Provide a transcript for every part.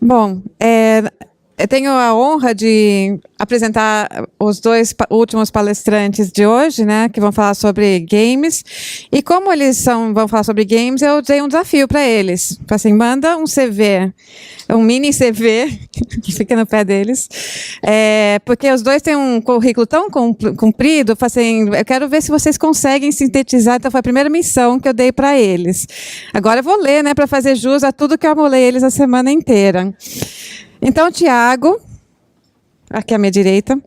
Bom, eu tenho a honra de apresentar os dois últimos palestrantes de hoje, né, que vão falar sobre games. E como eles vão falar sobre games, eu dei um desafio para eles. Falei assim, manda um CV, um mini CV, que fica no pé deles, porque os dois têm um currículo tão comprido. Falei assim, eu quero ver se vocês conseguem sintetizar. Então, foi a primeira missão que eu dei para eles. Agora eu vou ler, né, para fazer jus a tudo que eu amolei eles a semana inteira. Então, Tiago, aqui à minha direita,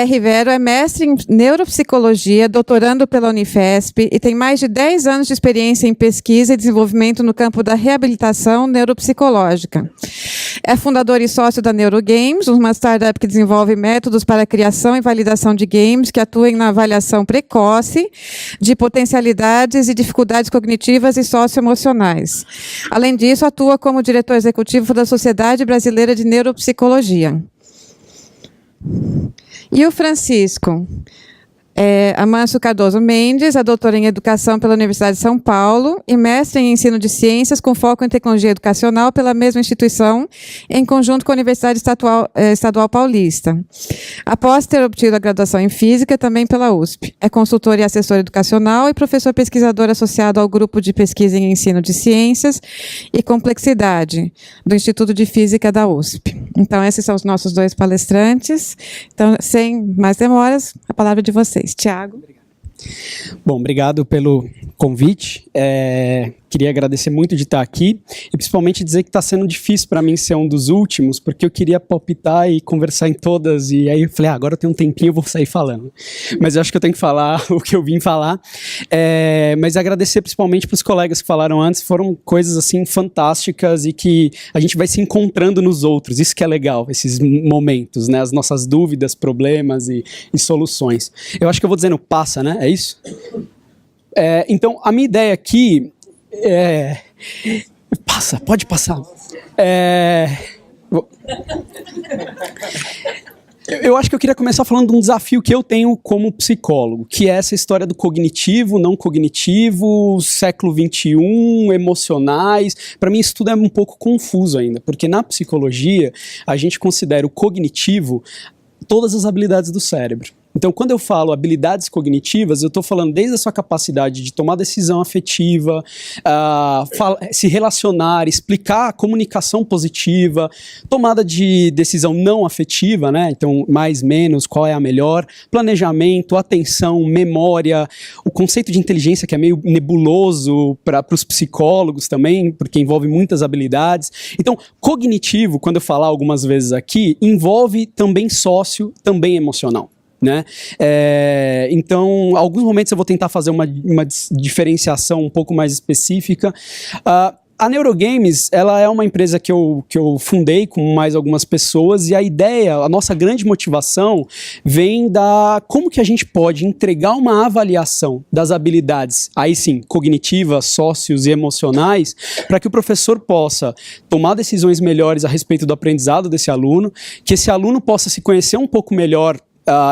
Rivero é mestre em neuropsicologia, doutorando pela Unifesp e tem mais de 10 anos de experiência em pesquisa e desenvolvimento no campo da reabilitação neuropsicológica. É fundador e sócio da Neurogames, uma startup que desenvolve métodos para a criação e validação de games que atuem na avaliação precoce de potencialidades e dificuldades cognitivas e socioemocionais. Além disso, atua como diretor executivo da Sociedade Brasileira de Neuropsicologia. E o Francisco Amâncio Cardoso Mendes, é doutor em Educação pela Universidade de São Paulo e mestre em Ensino de Ciências com foco em Tecnologia Educacional pela mesma instituição, em conjunto com a Universidade Estadual Paulista. Após ter obtido a graduação em Física, também pela USP. É consultor e assessor educacional e professor pesquisador associado ao Grupo de Pesquisa em Ensino de Ciências e Complexidade, do Instituto de Física da USP. Então, esses são os nossos dois palestrantes. Então, sem mais demoras, a palavra é de vocês. Tiago. Bom, obrigado pelo convite. Queria agradecer muito de estar aqui e principalmente dizer que está sendo difícil para mim ser um dos últimos, porque eu queria palpitar e conversar em todas, e aí eu falei, agora eu tenho um tempinho, eu vou sair falando. Mas eu acho que eu tenho que falar o que eu vim falar. Mas agradecer principalmente para os colegas que falaram antes, foram coisas assim fantásticas e que a gente vai se encontrando nos outros, isso que é legal, esses momentos, né? As nossas dúvidas, problemas e soluções. Eu acho que eu vou dizendo passa, né? É isso? Então, a minha ideia aqui passa, pode passar. Eu acho que eu queria começar falando de um desafio que eu tenho como psicólogo, que é essa história do cognitivo, não cognitivo, século XXI, emocionais. Para mim isso tudo é um pouco confuso ainda, porque na psicologia a gente considera o cognitivo todas as habilidades do cérebro. Então, quando eu falo habilidades cognitivas, eu estou falando desde a sua capacidade de tomar decisão afetiva, se relacionar, explicar a comunicação positiva, tomada de decisão não afetiva, né? Então, mais, menos, qual é a melhor, planejamento, atenção, memória, o conceito de inteligência que é meio nebuloso para os psicólogos também, porque envolve muitas habilidades. Então, cognitivo, quando eu falar algumas vezes aqui, envolve também sócio, também emocional. Né? Então, em alguns momentos eu vou tentar fazer uma diferenciação um pouco mais específica. A Neurogames, ela é uma empresa que eu fundei com mais algumas pessoas e a ideia, a nossa grande motivação vem da como que a gente pode entregar uma avaliação das habilidades, aí sim, cognitivas, sócios e emocionais, para que o professor possa tomar decisões melhores a respeito do aprendizado desse aluno, que esse aluno possa se conhecer um pouco melhor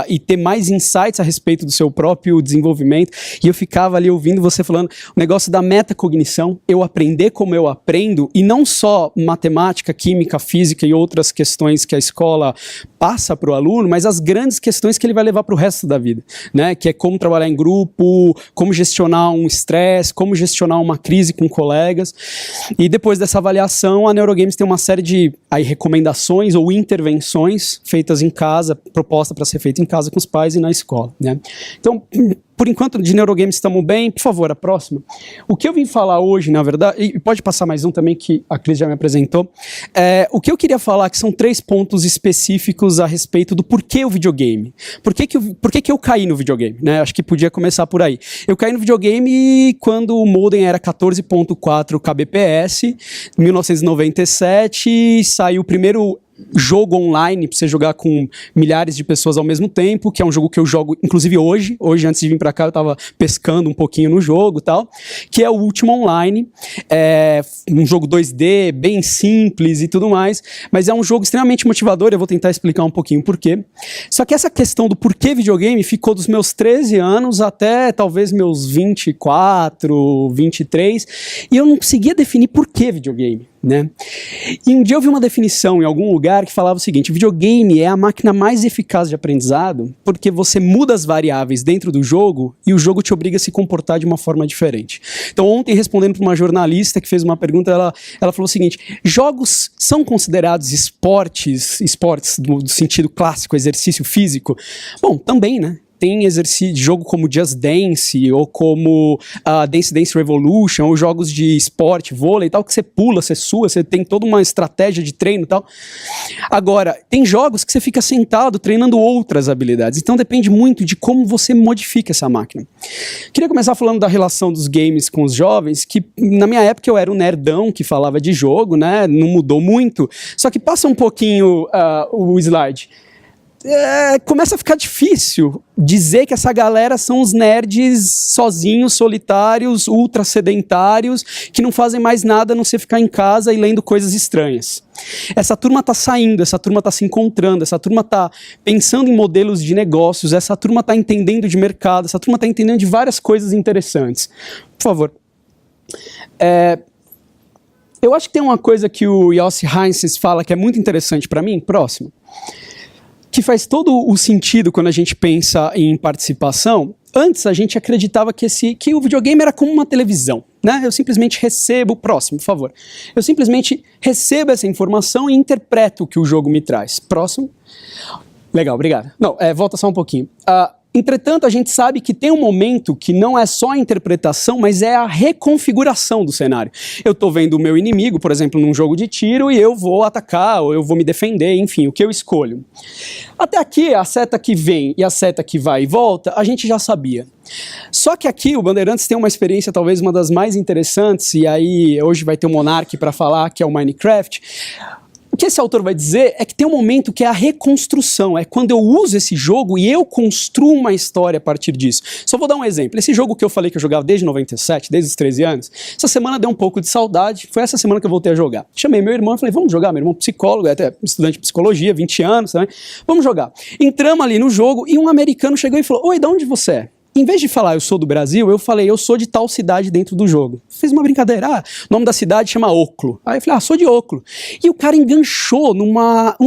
e ter mais insights a respeito do seu próprio desenvolvimento. E eu ficava ali ouvindo você falando o negócio da metacognição, eu aprender como eu aprendo, e não só matemática, química, física e outras questões que a escola passa para o aluno, mas as grandes questões que ele vai levar para o resto da vida, né? Que é como trabalhar em grupo, como gestionar um estresse, como gestionar uma crise com colegas. E depois dessa avaliação, a Neurogames tem uma série de recomendações ou intervenções feitas em casa, proposta para ser feita em casa com os pais e na escola, né? Então, por enquanto, de Neurogames estamos bem. Por favor, a próxima. O que eu vim falar hoje, na verdade, e pode passar mais um também, que a Cris já me apresentou, o que eu queria falar que são 3 pontos específicos a respeito do porquê o videogame. Por que eu caí no videogame, né? Acho que podia começar por aí. Eu caí no videogame quando o modem era 14.4 kbps, em 1997, saiu o primeiro jogo online pra você jogar com milhares de pessoas ao mesmo tempo, que é um jogo que eu jogo, inclusive hoje antes de vir pra cá eu tava pescando um pouquinho no jogo e tal, que é o Ultima Online, um jogo 2D, bem simples e tudo mais, mas é um jogo extremamente motivador, eu vou tentar explicar um pouquinho por quê. Só que essa questão do porquê videogame ficou dos meus 13 anos até talvez meus 24, 23, e eu não conseguia definir por que videogame. né? E um dia eu vi uma definição em algum lugar que falava o seguinte: videogame é a máquina mais eficaz de aprendizado porque você muda as variáveis dentro do jogo e o jogo te obriga a se comportar de uma forma diferente. Então ontem, respondendo para uma jornalista que fez uma pergunta, ela falou o seguinte: jogos são considerados esportes do sentido clássico, exercício físico? Bom, também, né? Tem jogo como Just Dance, ou como Dance Dance Revolution, ou jogos de esporte, vôlei e tal, que você pula, você sua, você tem toda uma estratégia de treino e tal. Agora, tem jogos que você fica sentado treinando outras habilidades, então depende muito de como você modifica essa máquina. Queria começar falando da relação dos games com os jovens, que na minha época eu era um nerdão que falava de jogo, né? Não mudou muito, só que passa um pouquinho o slide. Começa a ficar difícil dizer que essa galera são os nerds sozinhos, solitários, ultra sedentários, que não fazem mais nada a não ser ficar em casa e lendo coisas estranhas. Essa turma está saindo, essa turma está se encontrando, essa turma está pensando em modelos de negócios, essa turma está entendendo de mercado, essa turma está entendendo de várias coisas interessantes. Por favor. Eu acho que tem uma coisa que o Yossi Heinz fala que é muito interessante para mim. Próximo. Que faz todo o sentido quando a gente pensa em participação. Antes a gente acreditava que o videogame era como uma televisão, né? Eu simplesmente recebo, próximo, por favor. Eu simplesmente recebo essa informação e interpreto o que o jogo me traz. Próximo. Legal, obrigado. Não, volta só um pouquinho. Entretanto, a gente sabe que tem um momento que não é só a interpretação, mas é a reconfiguração do cenário. Eu estou vendo o meu inimigo, por exemplo, num jogo de tiro, e eu vou atacar, ou eu vou me defender, enfim, o que eu escolho. Até aqui, a seta que vem e a seta que vai e volta, a gente já sabia. Só que aqui o Bandeirantes tem uma experiência talvez uma das mais interessantes, e aí hoje vai ter o Monark para falar, que é o Minecraft. O que esse autor vai dizer é que tem um momento que é a reconstrução, é quando eu uso esse jogo e eu construo uma história a partir disso. Só vou dar um exemplo. Esse jogo que eu falei que eu jogava desde 97, desde os 13 anos, essa semana deu um pouco de saudade, foi essa semana que eu voltei a jogar. Chamei meu irmão e falei, vamos jogar, meu irmão psicólogo, é até estudante de psicologia, 20 anos também, vamos jogar. Entramos ali no jogo e um americano chegou e falou, oi, de onde você é? Em vez de falar eu sou do Brasil, eu falei eu sou de tal cidade dentro do jogo. Fiz uma brincadeira, o nome da cidade chama Oclo. Aí eu falei, sou de Oclo. E o cara enganchou num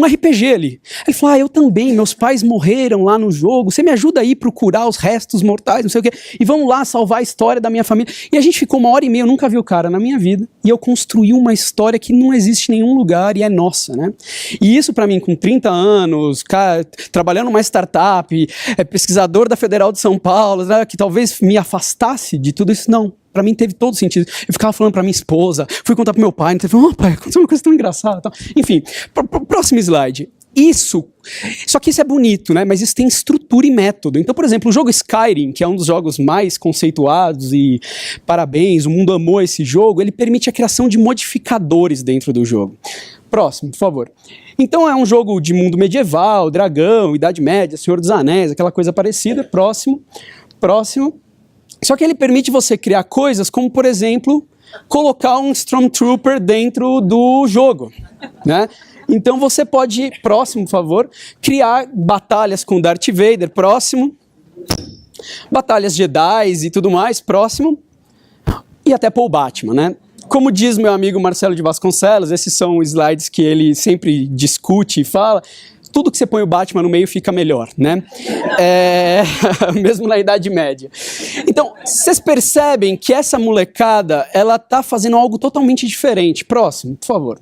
RPG ali. Ele falou, eu também, meus pais morreram lá no jogo, você me ajuda aí a procurar os restos mortais, não sei o quê, e vamos lá salvar a história da minha família. E a gente ficou 1h30, eu nunca vi o cara na minha vida, e eu construí uma história que não existe em nenhum lugar e é nossa, né? E isso pra mim, com 30 anos, cara, trabalhando numa startup, pesquisador da Federal de São Paulo, que talvez me afastasse de tudo isso, não. Pra mim teve todo sentido. Eu ficava falando pra minha esposa, fui contar pro meu pai, ele falou, pai, aconteceu uma coisa tão engraçada. Tal. Enfim, próximo slide. Só que isso é bonito, né? Mas isso tem estrutura e método. Então, por exemplo, o jogo Skyrim, que é um dos jogos mais conceituados e parabéns, o mundo amou esse jogo, ele permite a criação de modificadores dentro do jogo. Próximo, por favor. Então é um jogo de mundo medieval, dragão, Idade Média, Senhor dos Anéis, aquela coisa parecida. Próximo. Só que ele permite você criar coisas como, por exemplo, colocar um Stormtrooper dentro do jogo, né? Então você pode, próximo, por favor, criar batalhas com Darth Vader, próximo. Batalhas Jedi e tudo mais, próximo. E até pôr o Batman, né? Como diz meu amigo Marcelo de Vasconcelos, esses são slides que ele sempre discute e fala, tudo que você põe o Batman no meio fica melhor, né? Mesmo na Idade Média. Então, vocês percebem que essa molecada, ela tá fazendo algo totalmente diferente. Próximo, por favor.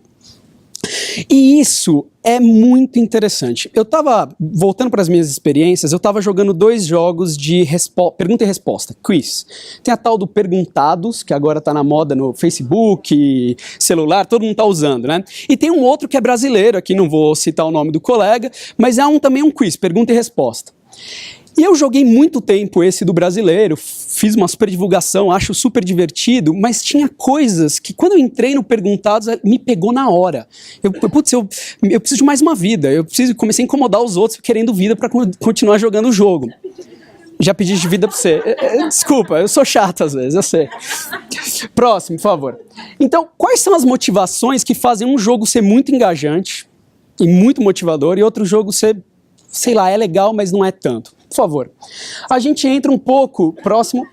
E isso é muito interessante. Eu estava, voltando para as minhas experiências, eu estava jogando 2 jogos de pergunta e resposta, quiz. Tem a tal do Perguntados, que agora está na moda no Facebook, celular, todo mundo está usando, né? E tem um outro que é brasileiro, aqui não vou citar o nome do colega, mas é também um quiz, pergunta e resposta. E eu joguei muito tempo esse do brasileiro, fiz uma super divulgação, acho super divertido, mas tinha coisas que quando eu entrei no Perguntados, me pegou na hora. Eu preciso de mais uma vida, comecei a incomodar os outros querendo vida para continuar jogando o jogo. Já pedi de vida para você. Desculpa, eu sou chato às vezes, eu sei. Próximo, por favor. Então, quais são as motivações que fazem um jogo ser muito engajante e muito motivador e outro jogo ser, sei lá, é legal, mas não é tanto? Por favor. A gente entra um pouco, próximo,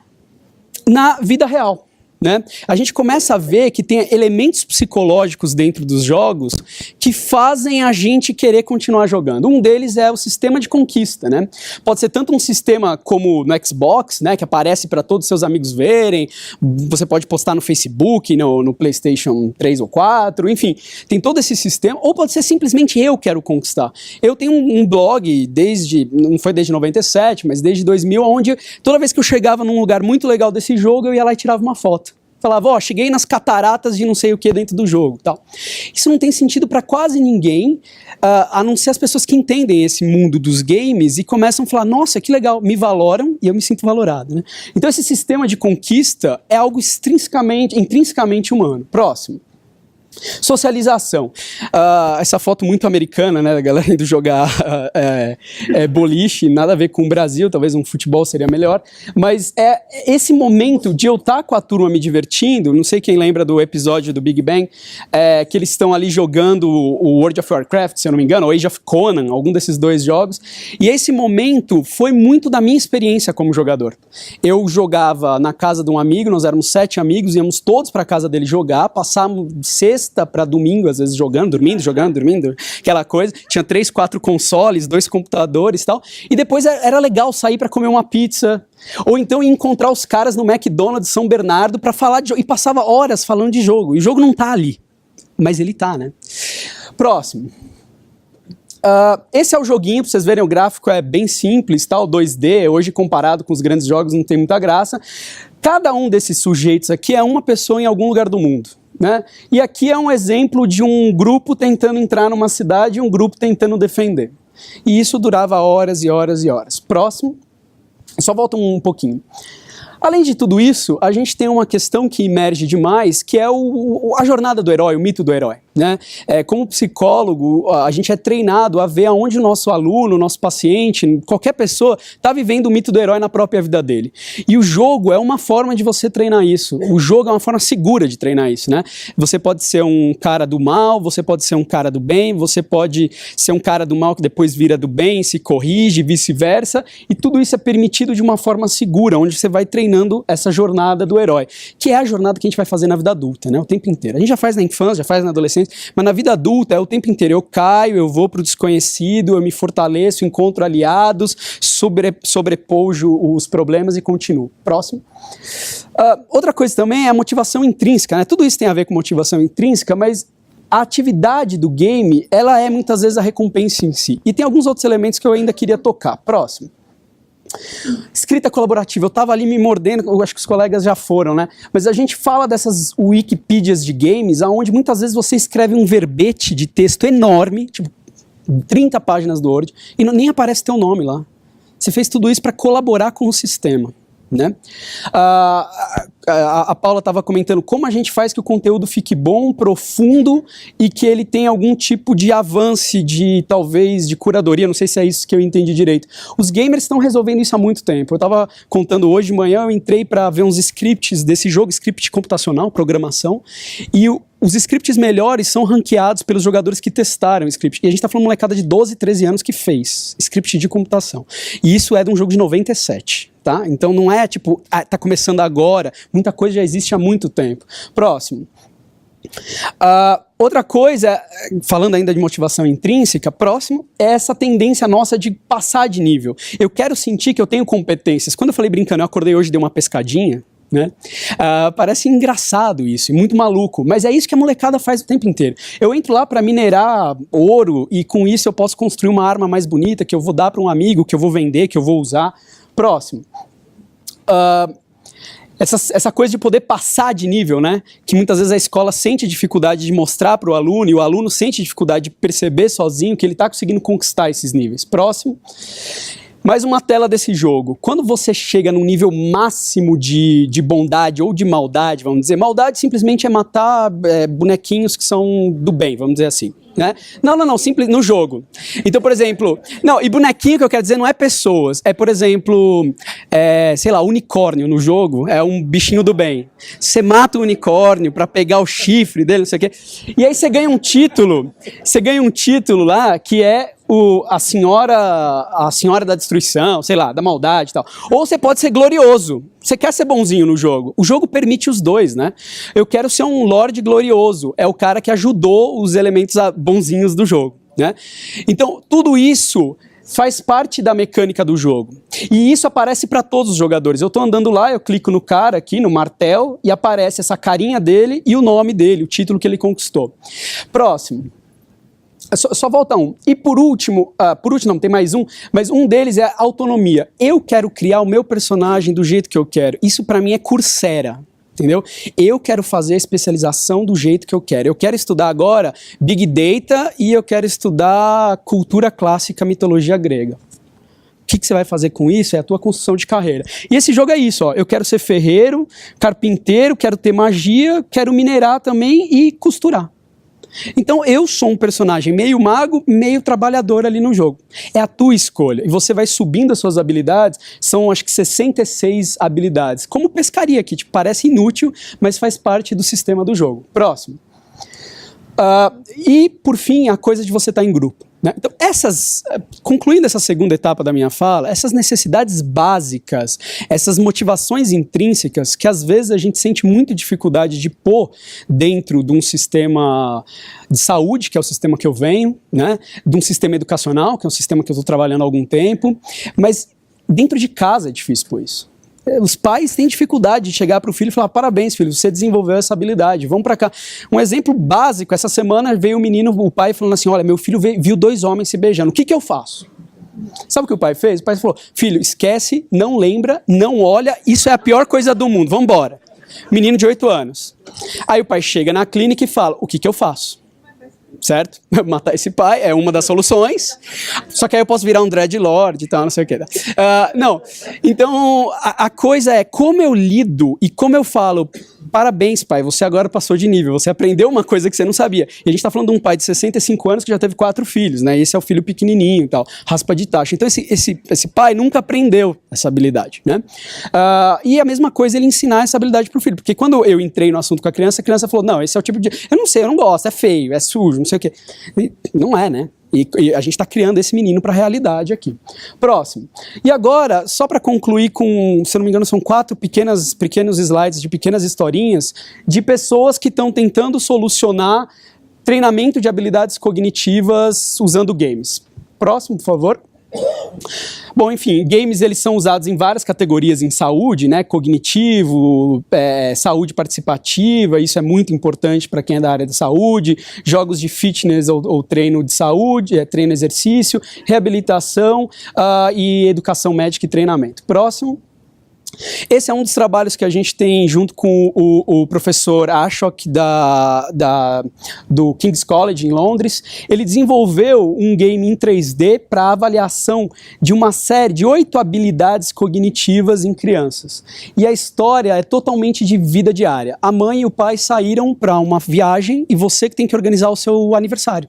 na vida real. né? A gente começa a ver que tem elementos psicológicos dentro dos jogos que fazem a gente querer continuar jogando. Um deles é o sistema de conquista, né? Pode ser tanto um sistema como no Xbox, né, que aparece para todos os seus amigos verem, você pode postar no Facebook, no PlayStation 3 ou 4, enfim, tem todo esse sistema, ou pode ser simplesmente eu quero conquistar. Eu tenho um blog não foi desde 97, mas desde 2000, onde toda vez que eu chegava num lugar muito legal desse jogo, eu ia lá e tirava uma foto. Falava, cheguei nas cataratas de não sei o que dentro do jogo, tal. Isso não tem sentido para quase ninguém, a não ser as pessoas que entendem esse mundo dos games e começam a falar, nossa, que legal, me valoram e eu me sinto valorado, né? Então esse sistema de conquista é algo intrinsecamente humano. Próximo. Socialização. Essa foto muito americana, né, da galera indo jogar boliche, nada a ver com o Brasil, talvez um futebol seria melhor, mas é esse momento de eu estar com a turma me divertindo, não sei quem lembra do episódio do Big Bang, que eles estão ali jogando o World of Warcraft, se eu não me engano, ou Age of Conan, algum desses dois jogos, e esse momento foi muito da minha experiência como jogador. Eu jogava na casa de um amigo, nós éramos 7 amigos, íamos todos para a casa dele jogar, passávamos sexta para domingo, às vezes jogando, dormindo, aquela coisa. Tinha 3, 4 consoles, 2 computadores e tal. E depois era legal sair para comer uma pizza. Ou então encontrar os caras no McDonald's São Bernardo para falar de jogo. E passava horas falando de jogo. E o jogo não tá ali. Mas ele tá, né? Próximo. Esse é o joguinho, pra vocês verem, o gráfico é bem simples, tal, 2D, hoje comparado com os grandes jogos não tem muita graça. Cada um desses sujeitos aqui é uma pessoa em algum lugar do mundo, né? E aqui é um exemplo de um grupo tentando entrar numa cidade e um grupo tentando defender. E isso durava horas e horas e horas. Próximo. Só volta um pouquinho. Além de tudo isso, a gente tem uma questão que emerge demais, que é a jornada do herói, o mito do herói, né? Como psicólogo, a gente é treinado a ver aonde o nosso aluno, o nosso paciente, qualquer pessoa, está vivendo o mito do herói na própria vida dele. E o jogo é uma forma de você treinar isso. O jogo é uma forma segura de treinar isso, né? Você pode ser um cara do mal, você pode ser um cara do bem, você pode ser um cara do mal que depois vira do bem, se corrige, vice-versa, e tudo isso é permitido de uma forma segura, onde você vai treinando essa jornada do herói, que é a jornada que a gente vai fazer na vida adulta, né? O tempo inteiro. A gente já faz na infância, já faz na adolescência, mas na vida adulta é o tempo inteiro. Eu caio, eu vou pro desconhecido, eu me fortaleço, encontro aliados, sobrepujo os problemas e continuo. Próximo. Outra coisa também é a motivação intrínseca, né? Tudo isso tem a ver com motivação intrínseca, mas a atividade do game, ela é muitas vezes a recompensa em si. E tem alguns outros elementos que eu ainda queria tocar. Próximo. Escrita colaborativa, eu estava ali me mordendo, eu acho que os colegas já foram, né? Mas a gente fala dessas Wikipedias de games, onde muitas vezes você escreve um verbete de texto enorme, tipo 30 páginas do Word, e nem aparece teu nome lá. Você fez tudo isso para colaborar com o sistema, né? A Paula estava comentando como a gente faz que o conteúdo fique bom, profundo e que ele tenha algum tipo de avanço talvez de curadoria, não sei se é isso que eu entendi direito. Os gamers estão resolvendo isso há muito tempo. Eu estava contando hoje de manhã, eu entrei para ver uns scripts desse jogo, script computacional, programação, e os scripts melhores são ranqueados pelos jogadores que testaram o script. E a gente está falando de uma molecada de 12, 13 anos que fez script de computação. E isso é de um jogo de 97, tá? Então não é tipo, tá começando agora, muita coisa já existe há muito tempo. Próximo. Outra coisa, falando ainda de motivação intrínseca, próximo, é essa tendência nossa de passar de nível. Eu quero sentir que eu tenho competências. Quando eu falei brincando, eu acordei hoje e dei uma pescadinha, né? Parece engraçado isso, e muito maluco, mas é isso que a molecada faz o tempo inteiro. Eu entro lá para minerar ouro e com isso eu posso construir uma arma mais bonita que eu vou dar para um amigo, que eu vou vender, que eu vou usar. Próximo. Essa coisa de poder passar de nível, né? Que muitas vezes a escola sente dificuldade de mostrar para o aluno e o aluno sente dificuldade de perceber sozinho que ele está conseguindo conquistar esses níveis. Próximo. Mais uma tela desse jogo. Quando você chega num nível máximo de bondade ou de maldade, vamos dizer, maldade simplesmente é matar bonequinhos que são do bem, vamos dizer assim, né? Não, simples no jogo. Então, por exemplo, e bonequinho que eu quero dizer não é pessoas, é, por exemplo, sei lá, unicórnio no jogo é um bichinho do bem. Você mata o unicórnio pra pegar o chifre dele, não sei o quê, e aí você ganha um título lá que é a senhora da destruição, sei lá, da maldade e tal. Ou você pode ser glorioso. Você quer ser bonzinho no jogo. O jogo permite os dois, né? Eu quero ser um Lorde glorioso. É o cara que ajudou os elementos bonzinhos do jogo, né? Então, tudo isso faz parte da mecânica do jogo. E isso aparece para todos os jogadores. Eu estou andando lá, eu clico no cara aqui, no martel, e aparece essa carinha dele e o nome dele, o título que ele conquistou. Próximo. Só volta um. E por último não, tem mais um, mas um deles é a autonomia. Eu quero criar o meu personagem do jeito que eu quero. Isso para mim é Coursera. Entendeu? Eu quero fazer a especialização do jeito que eu quero. Eu quero estudar agora Big Data e eu quero estudar cultura clássica, mitologia grega. O que você vai fazer com isso? É a tua construção de carreira. E esse jogo é isso, ó. Eu quero ser ferreiro, carpinteiro, quero ter magia, quero minerar também e costurar. Então eu sou um personagem meio mago, meio trabalhador ali no jogo. É a tua escolha. E você vai subindo as suas habilidades, são acho que 66 habilidades. Como pescaria, que tipo, parece inútil, mas faz parte do sistema do jogo. Próximo. E por fim, a coisa de você estar em grupo. Né? Então, concluindo essa segunda etapa da minha fala, essas necessidades básicas, essas motivações intrínsecas, que às vezes a gente sente muita dificuldade de pôr dentro de um sistema de saúde, que é o sistema que eu venho, né? De um sistema educacional, que é um sistema que eu estou trabalhando há algum tempo, mas dentro de casa é difícil pôr isso. Os pais têm dificuldade de chegar para o filho e falar: parabéns, filho, você desenvolveu essa habilidade, vamos para cá. Um exemplo básico, essa semana veio o pai falando assim: olha, meu filho viu 2 homens se beijando, o que eu faço? Sabe o que o pai fez? O pai falou: filho, esquece, não lembra, não olha, isso é a pior coisa do mundo, vamos embora. Menino de 8 anos. Aí o pai chega na clínica e fala: o que eu faço? Certo? Matar esse pai é uma das soluções. Só que aí eu posso virar um dreadlord e tal, não sei o que. Não. Então, a coisa é como eu lido e como eu falo: parabéns, pai, você agora passou de nível, você aprendeu uma coisa que você não sabia. E a gente está falando de um pai de 65 anos que já teve 4 filhos, né? Esse é o filho pequenininho e tal, raspa de taxa. Então, esse pai nunca aprendeu essa habilidade, né? E a mesma coisa ele ensinar essa habilidade pro filho. Porque quando eu entrei no assunto com a criança falou: não, esse é o tipo de... Eu não sei, eu não gosto, é feio, é sujo, não sei o quê. E não é, né? E a gente está criando esse menino para a realidade aqui. Próximo. E agora, só para concluir com, se eu não me engano, são 4 pequenos slides de pequenas historinhas de pessoas que estão tentando solucionar treinamento de habilidades cognitivas usando games. Próximo, por favor. Bom, enfim, games eles são usados em várias categorias em saúde, né? Cognitivo, saúde participativa, isso é muito importante para quem é da área da saúde, jogos de fitness ou treino de saúde, treino exercício, reabilitação e educação médica e treinamento. Próximo. Esse é um dos trabalhos que a gente tem junto com o professor Ashok do King's College em Londres. Ele desenvolveu um game em 3D para avaliação de uma série de 8 habilidades cognitivas em crianças. E a história é totalmente de vida diária. A mãe e o pai saíram para uma viagem e você que tem que organizar o seu aniversário.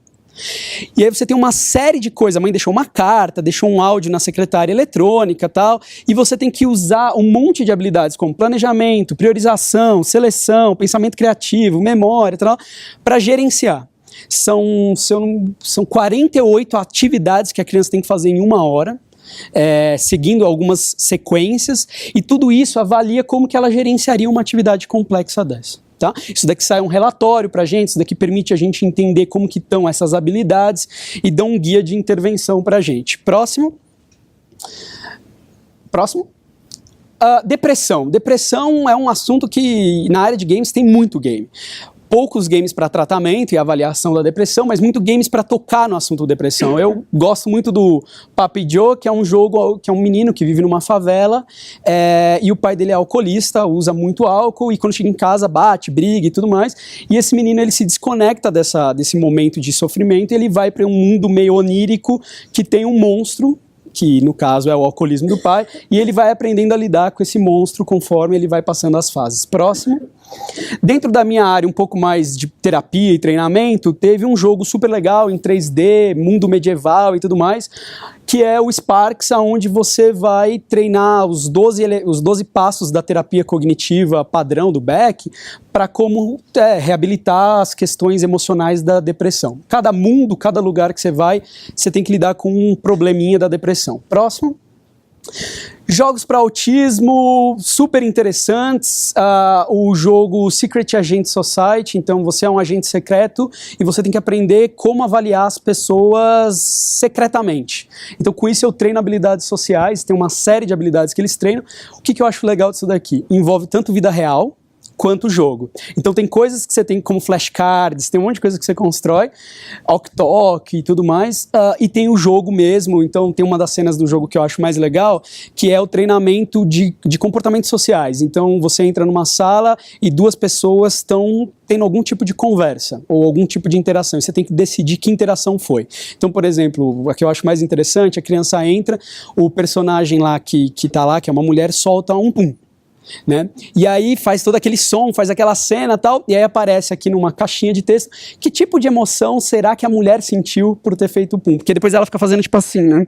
E aí você tem uma série de coisas, a mãe deixou uma carta, deixou um áudio na secretária eletrônica e tal, e você tem que usar um monte de habilidades como planejamento, priorização, seleção, pensamento criativo, memória e tal, para gerenciar. São 48 atividades que a criança tem que fazer em 1 hora, seguindo algumas sequências, e tudo isso avalia como que ela gerenciaria uma atividade complexa dessa. Tá? Isso daqui sai um relatório para a gente, isso daqui permite a gente entender como que estão essas habilidades e dá um guia de intervenção para a gente. Próximo. Depressão. Depressão é um assunto que na área de games tem muito game. Poucos games para tratamento e avaliação da depressão, mas muito games para tocar no assunto depressão. Eu gosto muito do Papi Joe, que é um jogo que é um menino que vive numa favela e o pai dele é alcoolista, usa muito álcool e quando chega em casa bate, briga e tudo mais. E esse menino ele se desconecta desse momento de sofrimento e ele vai para um mundo meio onírico que tem um monstro, que no caso é o alcoolismo do pai, e ele vai aprendendo a lidar com esse monstro conforme ele vai passando as fases. Próximo. Dentro da minha área um pouco mais de terapia e treinamento, teve um jogo super legal em 3D, mundo medieval e tudo mais, que é o Sparks, onde você vai treinar os 12 passos da terapia cognitiva padrão do Beck para como reabilitar as questões emocionais da depressão. Cada mundo, cada lugar que você vai, você tem que lidar com um probleminha da depressão. Próximo. Jogos para autismo super interessantes, o jogo Secret Agent Society, então você é um agente secreto e você tem que aprender como avaliar as pessoas secretamente. Então com isso eu treino habilidades sociais, tem uma série de habilidades que eles treinam. O que eu acho legal disso daqui? Envolve tanto vida real quanto jogo. Então tem coisas que você tem como flashcards, tem um monte de coisa que você constrói, ok e tudo mais, e tem o jogo mesmo. Então tem uma das cenas do jogo que eu acho mais legal, que é o treinamento de comportamentos sociais. Então você entra numa sala e duas pessoas estão tendo algum tipo de conversa ou algum tipo de interação, e você tem que decidir que interação foi. Então, por exemplo, a que eu acho mais interessante, a criança entra, o personagem lá que tá lá, que é uma mulher, solta um pum. Né? E aí faz todo aquele som, faz aquela cena e tal, e aí aparece aqui numa caixinha de texto que tipo de emoção será que a mulher sentiu por ter feito o pum, porque depois ela fica fazendo tipo assim, né?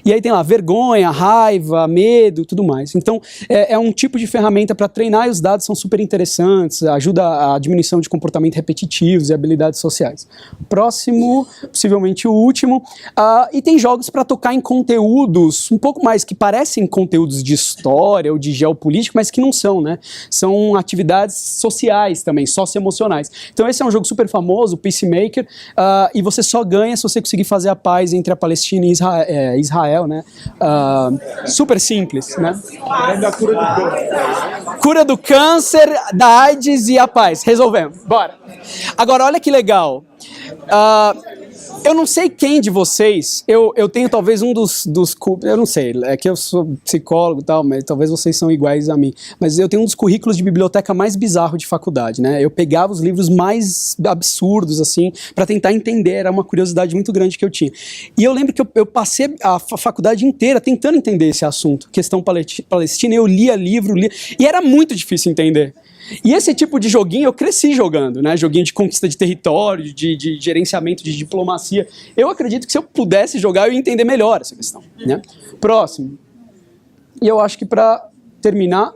E aí tem lá vergonha, raiva, medo, tudo mais. Então é um tipo de ferramenta para treinar, e os dados são super interessantes, ajuda a diminuição de comportamentos repetitivos e habilidades sociais. Próximo, possivelmente o último, e tem jogos para tocar em conteúdos um pouco mais que parecem conteúdos de história ou de geopolítica, mas que não são, né? São atividades sociais também, socioemocionais. Então esse é um jogo super famoso, Peacemaker, e você só ganha se você conseguir fazer a paz entre a Palestina e Israel, né? Super simples, né? Cura do câncer, da AIDS e a paz. Resolvemos. Bora. Agora, olha que legal. Eu não sei quem de vocês, eu tenho talvez um dos eu não sei, é que eu sou psicólogo e tal, mas talvez vocês são iguais a mim, mas eu tenho um dos currículos de biblioteca mais bizarro de faculdade, né? Eu pegava os livros mais absurdos, assim, para tentar entender, era uma curiosidade muito grande que eu tinha. E eu lembro que eu passei a faculdade inteira tentando entender esse assunto, questão palestina, eu lia livro, e era muito difícil entender. E esse tipo de joguinho eu cresci jogando, né? Joguinho de conquista de território, de gerenciamento de diplomacia. Eu acredito que se eu pudesse jogar, eu ia entender melhor essa questão, né? Próximo. E eu acho que para terminar...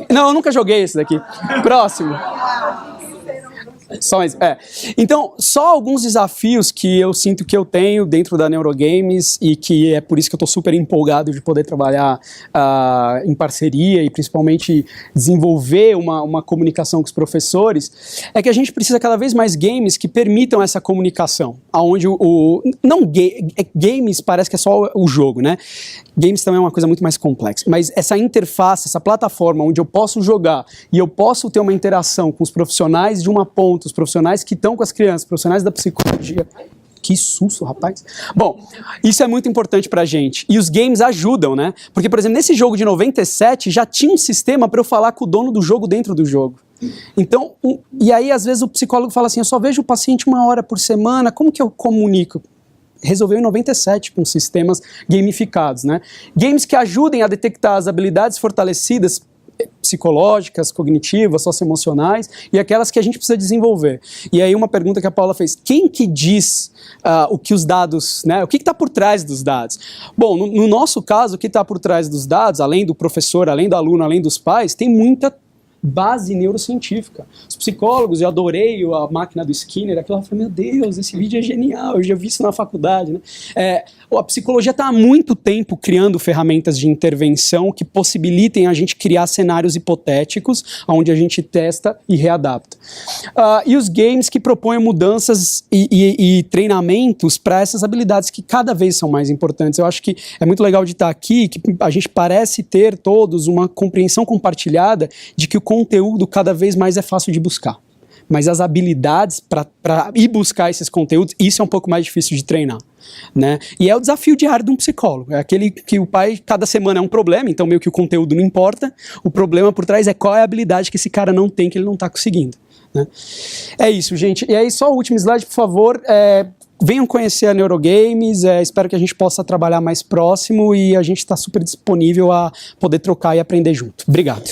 Não, eu nunca joguei esse daqui. Próximo. Então, só alguns desafios que eu sinto que eu tenho dentro da Neurogames, e que é por isso que eu estou super empolgado de poder trabalhar em parceria e principalmente desenvolver uma comunicação com os professores, é que a gente precisa cada vez mais games que permitam essa comunicação, onde games parece que é só o jogo, né? Games também é uma coisa muito mais complexa, mas essa interface, essa plataforma onde eu posso jogar e eu posso ter uma interação com os profissionais de uma ponta, os profissionais que estão com as crianças, profissionais da psicologia. Que susto, rapaz. Bom, isso é muito importante pra gente. E os games ajudam, né? Porque, por exemplo, nesse jogo de 97, já tinha um sistema para eu falar com o dono do jogo dentro do jogo. Então, e aí às vezes o psicólogo fala assim, eu só vejo o paciente 1 hora por semana, como que eu comunico? Resolveu em 97 com sistemas gamificados, né? Games que ajudem a detectar as habilidades fortalecidas psicológicas, cognitivas, socioemocionais, e aquelas que a gente precisa desenvolver. E aí uma pergunta que a Paula fez, quem que diz o que os dados, né, o que está por trás dos dados? Bom, no nosso caso, o que está por trás dos dados, além do professor, além do aluno, além dos pais, tem muita base neurocientífica. Os psicólogos, eu adorei a máquina do Skinner, aquilo, eu falei, meu Deus, esse vídeo é genial, eu já vi isso na faculdade, né? A psicologia está há muito tempo criando ferramentas de intervenção que possibilitem a gente criar cenários hipotéticos, onde a gente testa e readapta. E os games que propõem mudanças e treinamentos para essas habilidades que cada vez são mais importantes. Eu acho que é muito legal de estar aqui, que a gente parece ter todos uma compreensão compartilhada de que o conteúdo cada vez mais é fácil de buscar. Mas as habilidades para ir buscar esses conteúdos, isso é um pouco mais difícil de treinar, né? E é o desafio diário de um psicólogo. É aquele que o pai, cada semana é um problema, então meio que o conteúdo não importa. O problema por trás é qual é a habilidade que esse cara não tem, que ele não está conseguindo, né? É isso, gente. E aí, só o último slide, por favor. Venham conhecer a Neurogames, espero que a gente possa trabalhar mais próximo, e a gente está super disponível a poder trocar e aprender junto. Obrigado.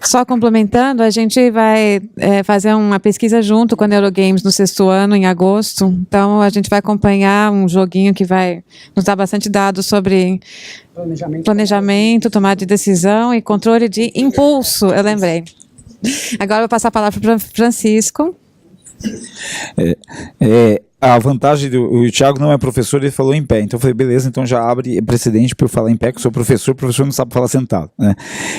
Só complementando, a gente vai fazer uma pesquisa junto com a Neurogames no 6º ano, em agosto. Então, a gente vai acompanhar um joguinho que vai nos dar bastante dados sobre planejamento, tomada de decisão e controle de impulso, eu lembrei. Agora eu vou passar a palavra para o Francisco. A vantagem o Thiago não é professor, ele falou em pé, então eu falei, beleza, então já abre precedente para eu falar em pé, que eu sou professor, o professor não sabe falar sentado, né?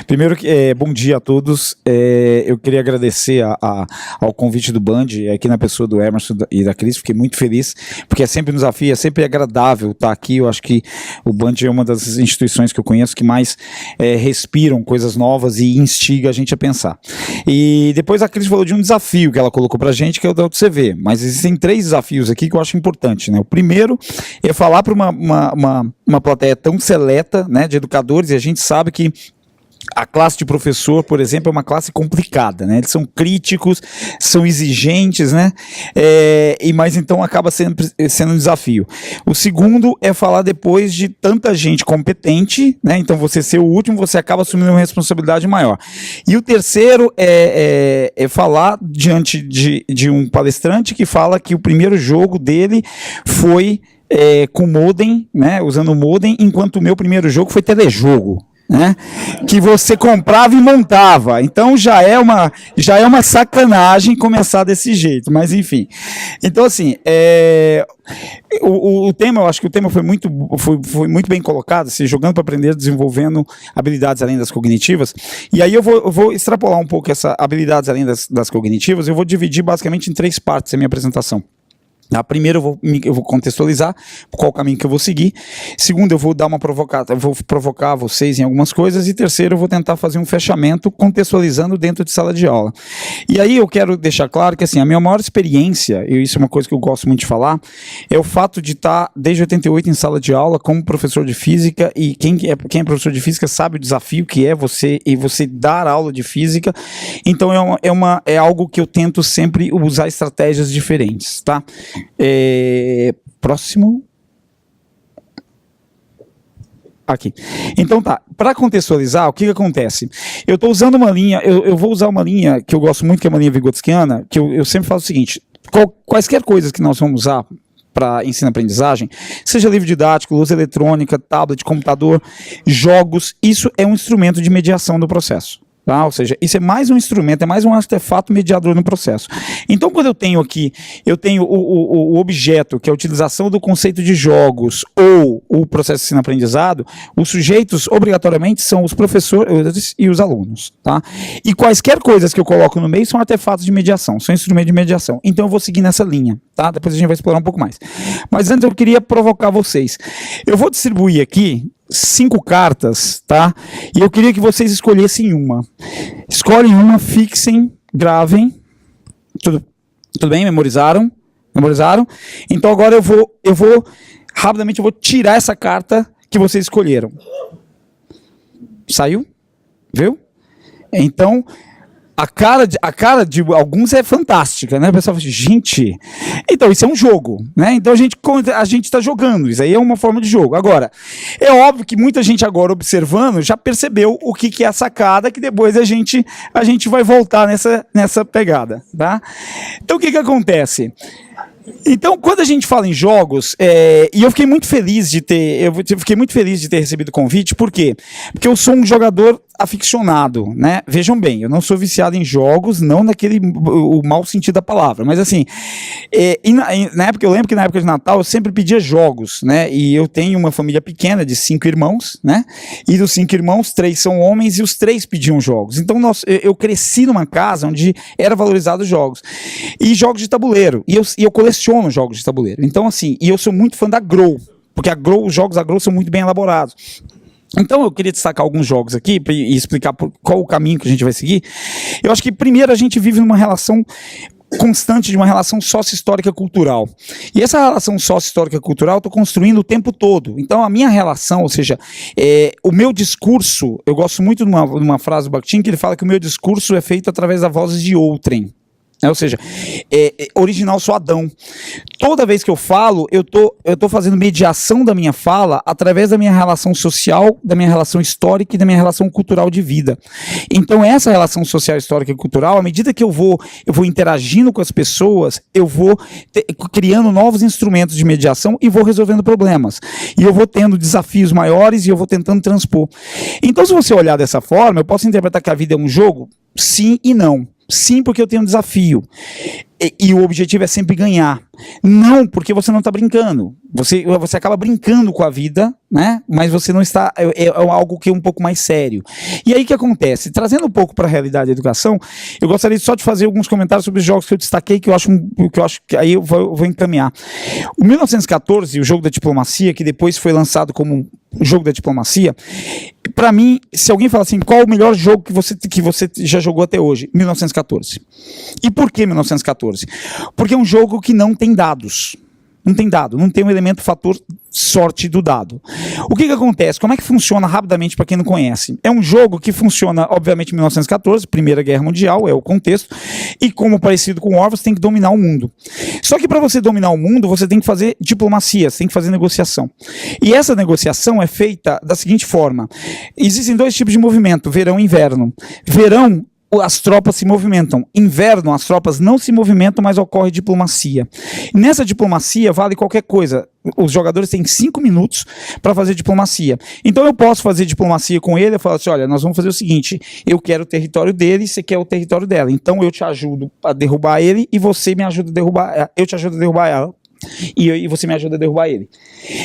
Primeiro, bom dia a todos, eu queria agradecer ao convite do Band, aqui na pessoa do Emerson e da Cris, fiquei muito feliz, porque é sempre um desafio, é sempre agradável estar aqui, eu acho que o Band é uma das instituições que eu conheço que mais respiram coisas novas e instiga a gente a pensar. E depois a Cris falou de um desafio que ela colocou pra gente, que é o da UCV, mas existem 3 desafios aqui que eu acho importante, né? O primeiro é falar para uma plateia tão seleta, né, de educadores, e a gente sabe que a classe de professor, por exemplo, é uma classe complicada, né? Eles são críticos, são exigentes, né? Mas então acaba sendo um desafio. O segundo é falar depois de tanta gente competente, né? Então você ser o último, você acaba assumindo uma responsabilidade maior. E o terceiro é falar diante de um palestrante que fala que o primeiro jogo dele foi com modem, né? Usando o modem, enquanto o meu primeiro jogo foi telejogo. Né? Que você comprava e montava, então já é uma sacanagem começar desse jeito, mas enfim. Então assim, o tema, eu acho que o tema foi muito bem colocado, assim, jogando para aprender, desenvolvendo habilidades além das cognitivas, e aí eu vou extrapolar um pouco essa habilidades além das cognitivas, eu vou dividir basicamente em 3 partes a minha apresentação. Primeiro eu vou contextualizar qual o caminho que eu vou seguir. Segundo, eu vou dar vou provocar vocês em algumas coisas. E terceiro, eu vou tentar fazer um fechamento contextualizando dentro de sala de aula. E aí eu quero deixar claro que assim, a minha maior experiência, e isso é uma coisa que eu gosto muito de falar, é o fato de estar desde 88 em sala de aula como professor de física, e quem é professor de física sabe o desafio que é você dar aula de física. Então é algo que eu tento sempre usar estratégias diferentes, tá? Próximo. Aqui. Então tá, para contextualizar, o que acontece? Eu estou usando uma linha, eu vou usar uma linha que eu gosto muito, que é uma linha vigotskiana, que eu sempre falo o seguinte, quaisquer coisas que nós vamos usar para ensino-aprendizagem, seja livro didático, luz eletrônica, tablet, computador, jogos, isso é um instrumento de mediação do processo. Tá? Ou seja, isso é mais um instrumento, é mais um artefato mediador no processo. Então, quando eu tenho o objeto, que é a utilização do conceito de jogos ou o processo de ensino-aprendizado, os sujeitos, obrigatoriamente, são os professores e os alunos. Tá? E quaisquer coisas que eu coloco no meio são artefatos de mediação, são instrumentos de mediação. Então, eu vou seguir nessa linha. Tá? Depois a gente vai explorar um pouco mais. Mas antes eu queria provocar vocês. Eu vou distribuir aqui 5 cartas, tá? E eu queria que vocês escolhessem uma. Escolhem uma, fixem, gravem. Tudo bem? Memorizaram? Memorizaram? Então agora eu vou rapidamente eu vou tirar essa carta que vocês escolheram. Saiu? Viu? Então a cara de alguns é fantástica, né? O pessoal fala assim, gente, então isso é um jogo, né? Então a gente está jogando, isso aí é uma forma de jogo. Agora, é óbvio que muita gente agora observando já percebeu o que é a sacada, que depois a gente vai voltar nessa pegada, tá? Então o que acontece? Então, quando a gente fala em jogos, e eu fiquei muito feliz de ter recebido o convite, por quê? Porque eu sou um jogador aficionado, né? Vejam bem, eu não sou viciado em jogos, não o mau sentido da palavra, mas assim, na época, eu lembro que na época de Natal eu sempre pedia jogos, né? E eu tenho uma família pequena de 5 irmãos, né? E dos 5 irmãos, 3 são homens e os 3 pediam jogos. Então eu cresci numa casa onde era valorizado jogos. E jogos de tabuleiro. E eu coleciono jogos de tabuleiro. Então assim, e eu sou muito fã da Grow, porque os jogos da Grow são muito bem elaborados. Então eu queria destacar alguns jogos aqui e explicar qual o caminho que a gente vai seguir. Eu acho que primeiro a gente vive numa relação constante, de uma relação sócio-histórica cultural. E essa relação sócio-histórica cultural eu estou construindo o tempo todo. Então a minha relação, ou seja, o meu discurso, eu gosto muito de uma frase do Bakhtin, que ele fala que o meu discurso é feito através das vozes de outrem. Ou seja, original sou Adão. Toda vez que eu falo, eu tô fazendo mediação da minha fala através da minha relação social, da minha relação histórica e da minha relação cultural de vida. Então, essa relação social, histórica e cultural, à medida que eu vou interagindo com as pessoas, eu vou criando novos instrumentos de mediação e vou resolvendo problemas. E eu vou tendo desafios maiores e eu vou tentando transpor. Então, se você olhar dessa forma, eu posso interpretar que a vida é um jogo? Sim e não. Sim, porque eu tenho um desafio. E o objetivo é sempre ganhar. Não, porque você não está brincando. Você acaba brincando com a vida, né? Mas você não está... É algo que é um pouco mais sério. E aí o que acontece? Trazendo um pouco para a realidade da educação, eu gostaria só de fazer alguns comentários sobre os jogos que eu destaquei, que eu acho que aí eu vou encaminhar. O 1914, o jogo da diplomacia, que depois foi lançado como o jogo da diplomacia, para mim, se alguém fala assim, qual o melhor jogo que você já jogou até hoje? 1914. E por que 1914? Porque é um jogo que não tem dados. Não tem dado, não tem um elemento fator sorte do dado. O que acontece? Como é que funciona rapidamente para quem não conhece? É um jogo que funciona, obviamente, em 1914, Primeira Guerra Mundial, é o contexto, e como parecido com o War, você tem que dominar o mundo. Só que para você dominar o mundo, você tem que fazer diplomacia, você tem que fazer negociação. E essa negociação é feita da seguinte forma. Existem dois tipos de movimento, verão e inverno. Verão, as tropas se movimentam. Inverno, as tropas não se movimentam, mas ocorre diplomacia. E nessa diplomacia vale qualquer coisa. Os jogadores têm 5 minutos para fazer diplomacia. Então eu posso fazer diplomacia com ele, eu falo assim, olha, nós vamos fazer o seguinte, eu quero o território dele, você quer o território dela. Então eu te ajudo a derrubar ele e você me ajuda a derrubar, eu te ajudo a derrubar ela. E você me ajuda a derrubar ele.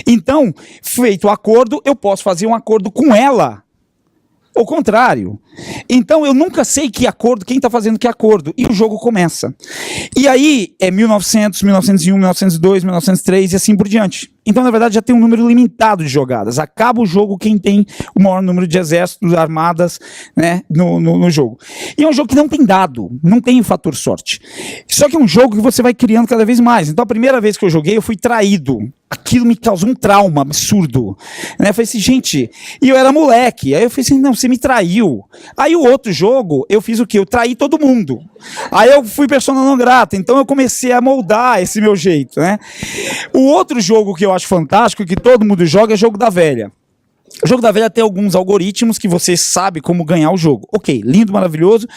Então, feito o acordo, eu posso fazer um acordo com ela. Ou contrário. Então eu nunca sei que acordo, quem está fazendo que acordo. E o jogo começa. E aí é 1900, 1901, 1902, 1903 e assim por diante. Então, na verdade, já tem um número limitado de jogadas. Acaba o jogo quem tem o maior número de exércitos, armadas, né, no jogo. E é um jogo que não tem dado, não tem o fator sorte. Só que é um jogo que você vai criando cada vez mais. Então, a primeira vez que eu joguei, eu fui traído. Aquilo me causou um trauma absurdo. Né? Eu falei assim, gente... E eu era moleque. Aí eu falei assim, não, você me traiu. Aí o outro jogo, eu fiz o quê? Eu traí todo mundo. Aí eu fui persona não grata. Então eu comecei a moldar esse meu jeito, né? O outro jogo que eu acho fantástico, que todo mundo joga, é Jogo da Velha. O Jogo da Velha tem alguns algoritmos que você sabe como ganhar o jogo. Ok, lindo, maravilhoso.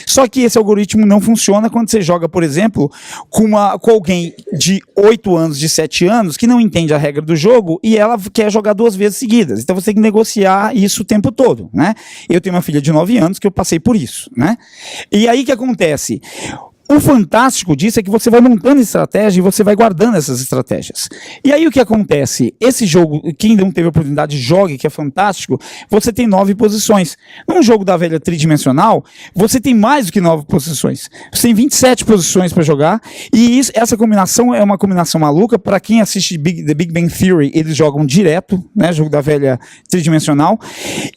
Só que esse algoritmo não funciona quando você joga, por exemplo, com alguém de 8 anos, de 7 anos, que não entende a regra do jogo e ela quer jogar 2 vezes seguidas. Então você tem que negociar isso o tempo todo, né? Eu tenho uma filha de 9 anos que eu passei por isso, né? E aí o que acontece? O fantástico disso é que você vai montando estratégia e você vai guardando essas estratégias. E aí o que acontece? Esse jogo, quem não teve a oportunidade, jogue, que é fantástico, você tem 9 posições. Num jogo da velha tridimensional, você tem mais do que 9 posições. Você tem 27 posições para jogar, e essa combinação é uma combinação maluca. Para quem assiste The Big Bang Theory, eles jogam direto, né? Jogo da velha tridimensional.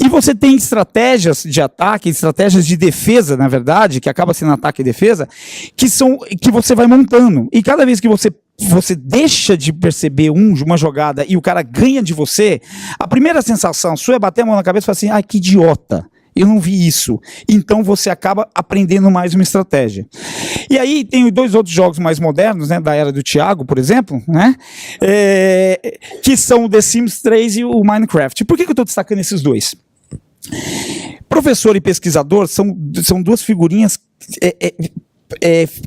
E você tem estratégias de ataque, estratégias de defesa, na verdade, que acaba sendo ataque e defesa, que você vai montando. E cada vez que você deixa de perceber uma jogada e o cara ganha de você, a primeira sensação sua é bater a mão na cabeça e falar assim, ai, que idiota, eu não vi isso. Então você acaba aprendendo mais uma estratégia. E aí tem 2 outros jogos mais modernos, né, da era do Thiago, por exemplo, né, que são o The Sims 3 e o Minecraft. Por que eu estou destacando esses 2? Professor e pesquisador são 2 figurinhas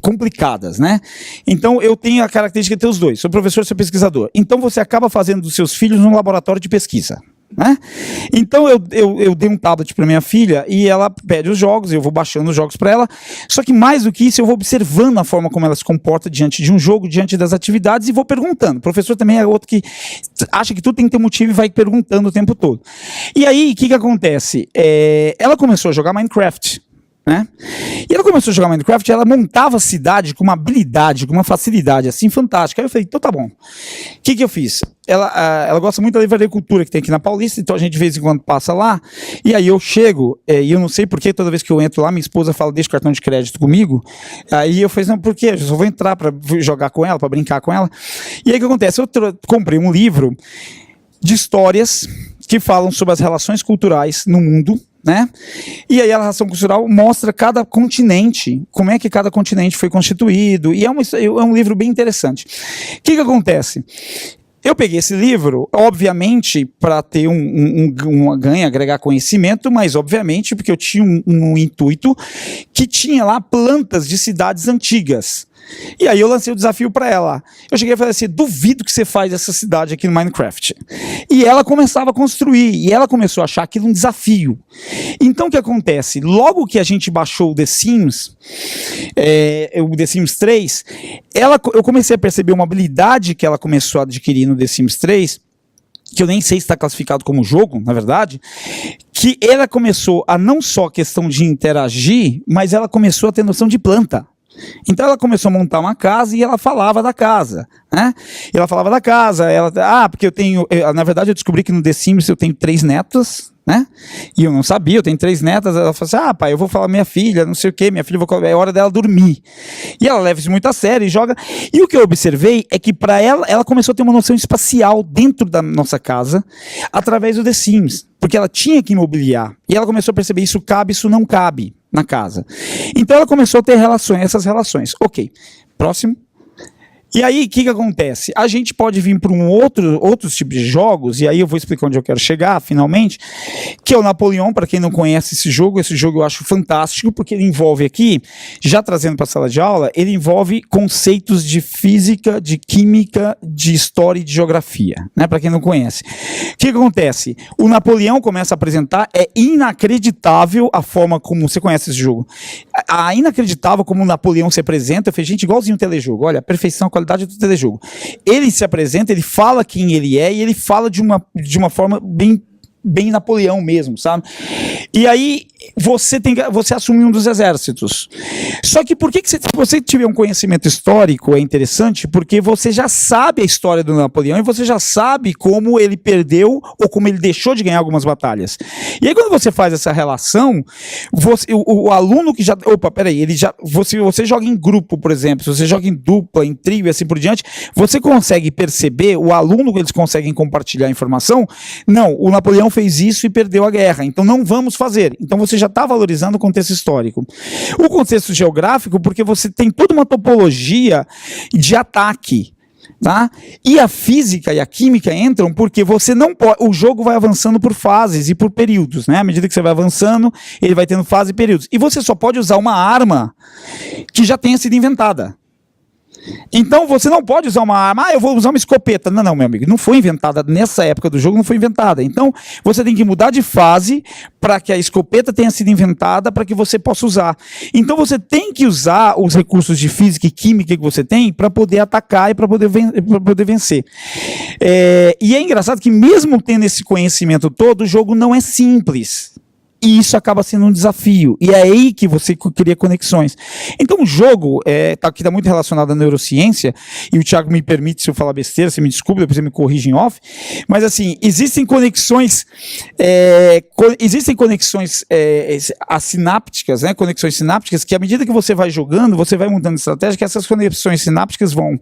complicadas, né? Então eu tenho a característica de ter os 2, sou professor e sou pesquisador. Então você acaba fazendo dos seus filhos um laboratório de pesquisa, né? Então eu dei um tablet para minha filha e ela pede os jogos, eu vou baixando os jogos para ela. Só que mais do que isso, eu vou observando a forma como ela se comporta diante de um jogo, diante das atividades, e vou perguntando. O professor também é outro que acha que tudo tem que ter motivo e vai perguntando o tempo todo. E aí, o que acontece? Ela começou a jogar Minecraft, né? E ela começou a jogar Minecraft e ela montava a cidade com uma habilidade, com uma facilidade assim fantástica. Aí eu falei, então tá bom. O que eu fiz? Ela gosta muito da livraria Cultura que tem aqui na Paulista, então a gente de vez em quando passa lá, e aí eu chego, e eu não sei porque toda vez que eu entro lá, minha esposa fala, deixa o cartão de crédito comigo. Aí eu falei, não, por quê? Eu só vou entrar para jogar com ela, para brincar com ela. E aí o que acontece? Eu comprei um livro de histórias que falam sobre as relações culturais no mundo, né? E aí a narração cultural mostra cada continente, como é que cada continente foi constituído, e é um livro bem interessante. O que acontece? Eu peguei esse livro, obviamente, para ter um ganho, agregar conhecimento, mas obviamente porque eu tinha um intuito que tinha lá plantas de cidades antigas. E aí eu lancei o desafio para ela. Eu cheguei a falar assim, duvido que você faz essa cidade aqui no Minecraft. E ela começava a construir, e ela começou a achar aquilo um desafio. Então o que acontece? Logo que a gente baixou o The Sims, o The Sims 3, eu comecei a perceber uma habilidade que ela começou a adquirir no The Sims 3, que eu nem sei se está classificado como jogo, na verdade, que ela começou a não só a questão de interagir, mas ela começou a ter noção de planta. Então ela começou a montar uma casa e ela falava da casa, né? E ela falava da casa, porque na verdade eu descobri que no The Sims eu tenho 3 netas, né? E eu não sabia, eu tenho 3 netas. Ela falou assim, pai, eu vou falar minha filha, não sei o que, minha filha, é hora dela dormir. E ela leva isso muito a sério e joga. E o que eu observei é que para ela começou a ter uma noção espacial dentro da nossa casa, através do The Sims, porque ela tinha que imobiliar. E ela começou a perceber, isso cabe, isso não cabe na casa. Então ela começou a ter essas relações. Ok, próximo. E aí, o que acontece? A gente pode vir para outros tipos de jogos, e aí eu vou explicar onde eu quero chegar, finalmente, que é o Napoleão. Para quem não conhece esse jogo eu acho fantástico, porque ele envolve aqui, já trazendo para a sala de aula, ele envolve conceitos de física, de química, de história e de geografia, né? Para quem não conhece. O que acontece? O Napoleão começa a apresentar, é inacreditável a forma como você conhece esse jogo. Inacreditável como o Napoleão se apresenta. Eu falei, gente, igualzinho o telejogo, olha, a perfeição, a qualidade do telejogo. Ele se apresenta, ele fala quem ele é e ele fala de uma forma bem Napoleão mesmo, sabe? E aí você assume um dos exércitos. Só que por que se você tiver um conhecimento histórico é interessante? Porque você já sabe a história do Napoleão e você já sabe como ele perdeu ou como ele deixou de ganhar algumas batalhas. E aí quando você faz essa relação, o aluno que já... Você joga em grupo, por exemplo, se você joga em dupla, em trio e assim por diante, você consegue perceber, o aluno, eles conseguem compartilhar a informação. Não, o Napoleão fez isso e perdeu a guerra, então não vamos fazer. Então você já está valorizando o contexto histórico. O contexto geográfico, porque você tem toda uma topologia de ataque, tá? E a física e a química entram porque você não pode... O jogo vai avançando por fases e por períodos, né? À medida que você vai avançando, ele vai tendo fases e períodos. E você só pode usar uma arma que já tenha sido inventada. Então você não pode usar uma arma, eu vou usar uma escopeta. Não, meu amigo, não foi inventada nessa época do jogo, não foi inventada. Então você tem que mudar de fase para que a escopeta tenha sido inventada para que você possa usar. Então você tem que usar os recursos de física e química que você tem para poder atacar e para poder vencer. E é engraçado que mesmo tendo esse conhecimento todo, o jogo não é simples. E isso acaba sendo um desafio. E é aí que você cria conexões. Então o jogo que está muito relacionado à neurociência, e o Thiago me permite, se eu falar besteira, você me desculpa, depois você me corrige em off, mas assim, existem conexões assinápticas, né? Conexões sinápticas, que à medida que você vai jogando, você vai montando estratégia, que essas conexões sinápticas vão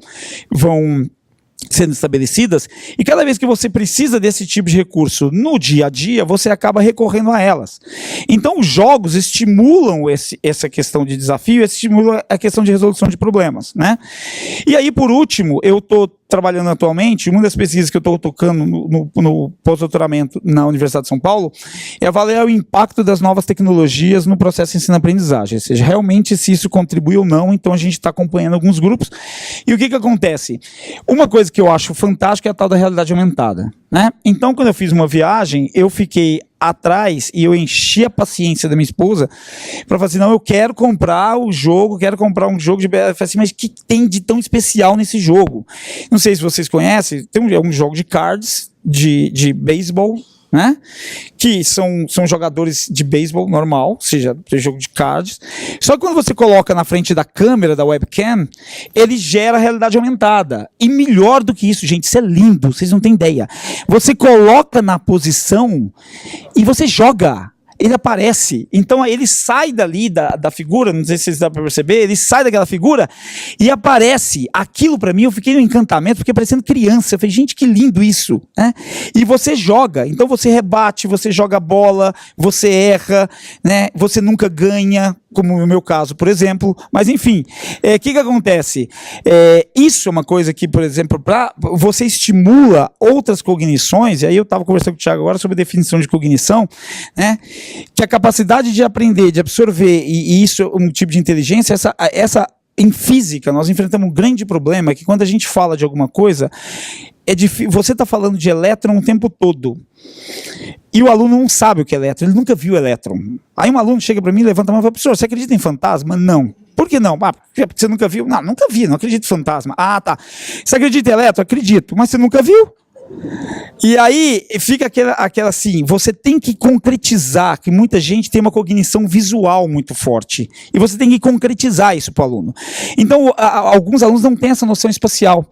sendo estabelecidas, e cada vez que você precisa desse tipo de recurso no dia a dia, você acaba recorrendo a elas. Então os jogos estimulam essa questão de desafio, estimulam a questão de resolução de problemas, né? E aí, por último, eu estou trabalhando atualmente, uma das pesquisas que eu estou tocando no pós-doutoramento na Universidade de São Paulo, é avaliar o impacto das novas tecnologias no processo de ensino-aprendizagem, ou seja, realmente se isso contribui ou não. Então a gente está acompanhando alguns grupos. E o que acontece? Uma coisa que eu acho fantástica é a tal da realidade aumentada, né? Então, quando eu fiz uma viagem, eu fiquei atrás e eu enchi a paciência da minha esposa para falar assim, não, eu quero comprar um jogo de... Eu falei assim, mas o que tem de tão especial nesse jogo? Não sei se vocês conhecem, tem um jogo de cards, de beisebol, né? Que são jogadores de beisebol normal, ou seja, jogo de cards. Só que quando você coloca na frente da câmera, da webcam, ele gera realidade aumentada. E melhor do que isso, gente, isso é lindo, vocês não têm ideia. Você coloca na posição e você joga. ele aparece. Então ele sai dali da figura, não sei se dá para perceber, ele sai daquela figura e aparece. Aquilo para mim, eu fiquei no encantamento, porque parecendo criança. Eu falei, gente, que lindo isso, né? E você joga, então você rebate, você joga bola, você erra, né? Você nunca ganha, como no meu caso, por exemplo. Mas enfim, o que acontece? Isso é uma coisa que, por exemplo, você estimula outras cognições, e aí eu estava conversando com o Thiago agora sobre a definição de cognição, né? Que a capacidade de aprender, de absorver, e isso é um tipo de inteligência, em física, nós enfrentamos um grande problema, que quando a gente fala de alguma coisa, é difícil, você está falando de elétron o tempo todo, e o aluno não sabe o que é elétron, ele nunca viu elétron. Aí um aluno chega para mim, levanta a mão e fala, professor, você acredita em fantasma? Não. Por que não? Porque você nunca viu? Não, nunca vi, não acredito em fantasma. Ah, tá. Você acredita em elétron? Acredito, mas você nunca viu? E aí fica aquela assim, você tem que concretizar, que muita gente tem uma cognição visual muito forte, e você tem que concretizar isso para o aluno. Então, alguns alunos não têm essa noção espacial.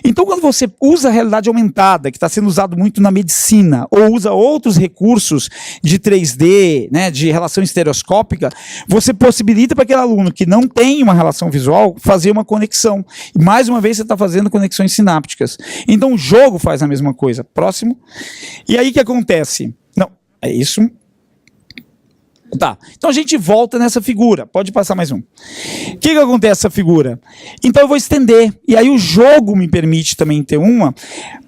Então, quando você usa a realidade aumentada, que está sendo usado muito na medicina, ou usa outros recursos de 3D, né, de relação estereoscópica, você possibilita para aquele aluno que não tem uma relação visual fazer uma conexão. E mais uma vez você está fazendo conexões sinápticas. Então, o jogo faz a mesma coisa. Próximo. E aí o que acontece? Não, é isso. Tá, então a gente volta nessa figura. Pode passar mais um. O que acontece nessa figura? Então eu vou estender. E aí o jogo me permite também ter uma.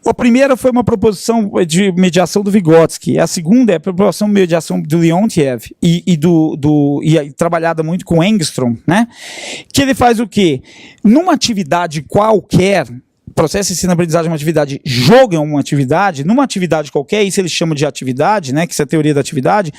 A primeira foi uma proposição de mediação do Vygotsky. A segunda é a proposição de mediação do Leontiev e trabalhada muito com Engstrom, né? Que ele faz o quê? Numa atividade qualquer, processo de ensino-aprendizagem é uma atividade, jogo é uma atividade, numa atividade qualquer, isso eles chamam de atividade, né, que isso é a teoria da atividade,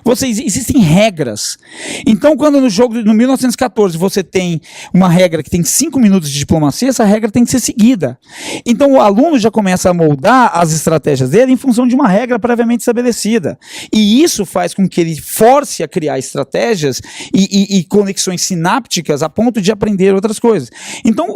existem regras. Então, quando no jogo, no 1914, você tem uma regra que tem 5 minutos de diplomacia, essa regra tem que ser seguida. Então, o aluno já começa a moldar as estratégias dele em função de uma regra previamente estabelecida. E isso faz com que ele force a criar estratégias e conexões sinápticas a ponto de aprender outras coisas. Então,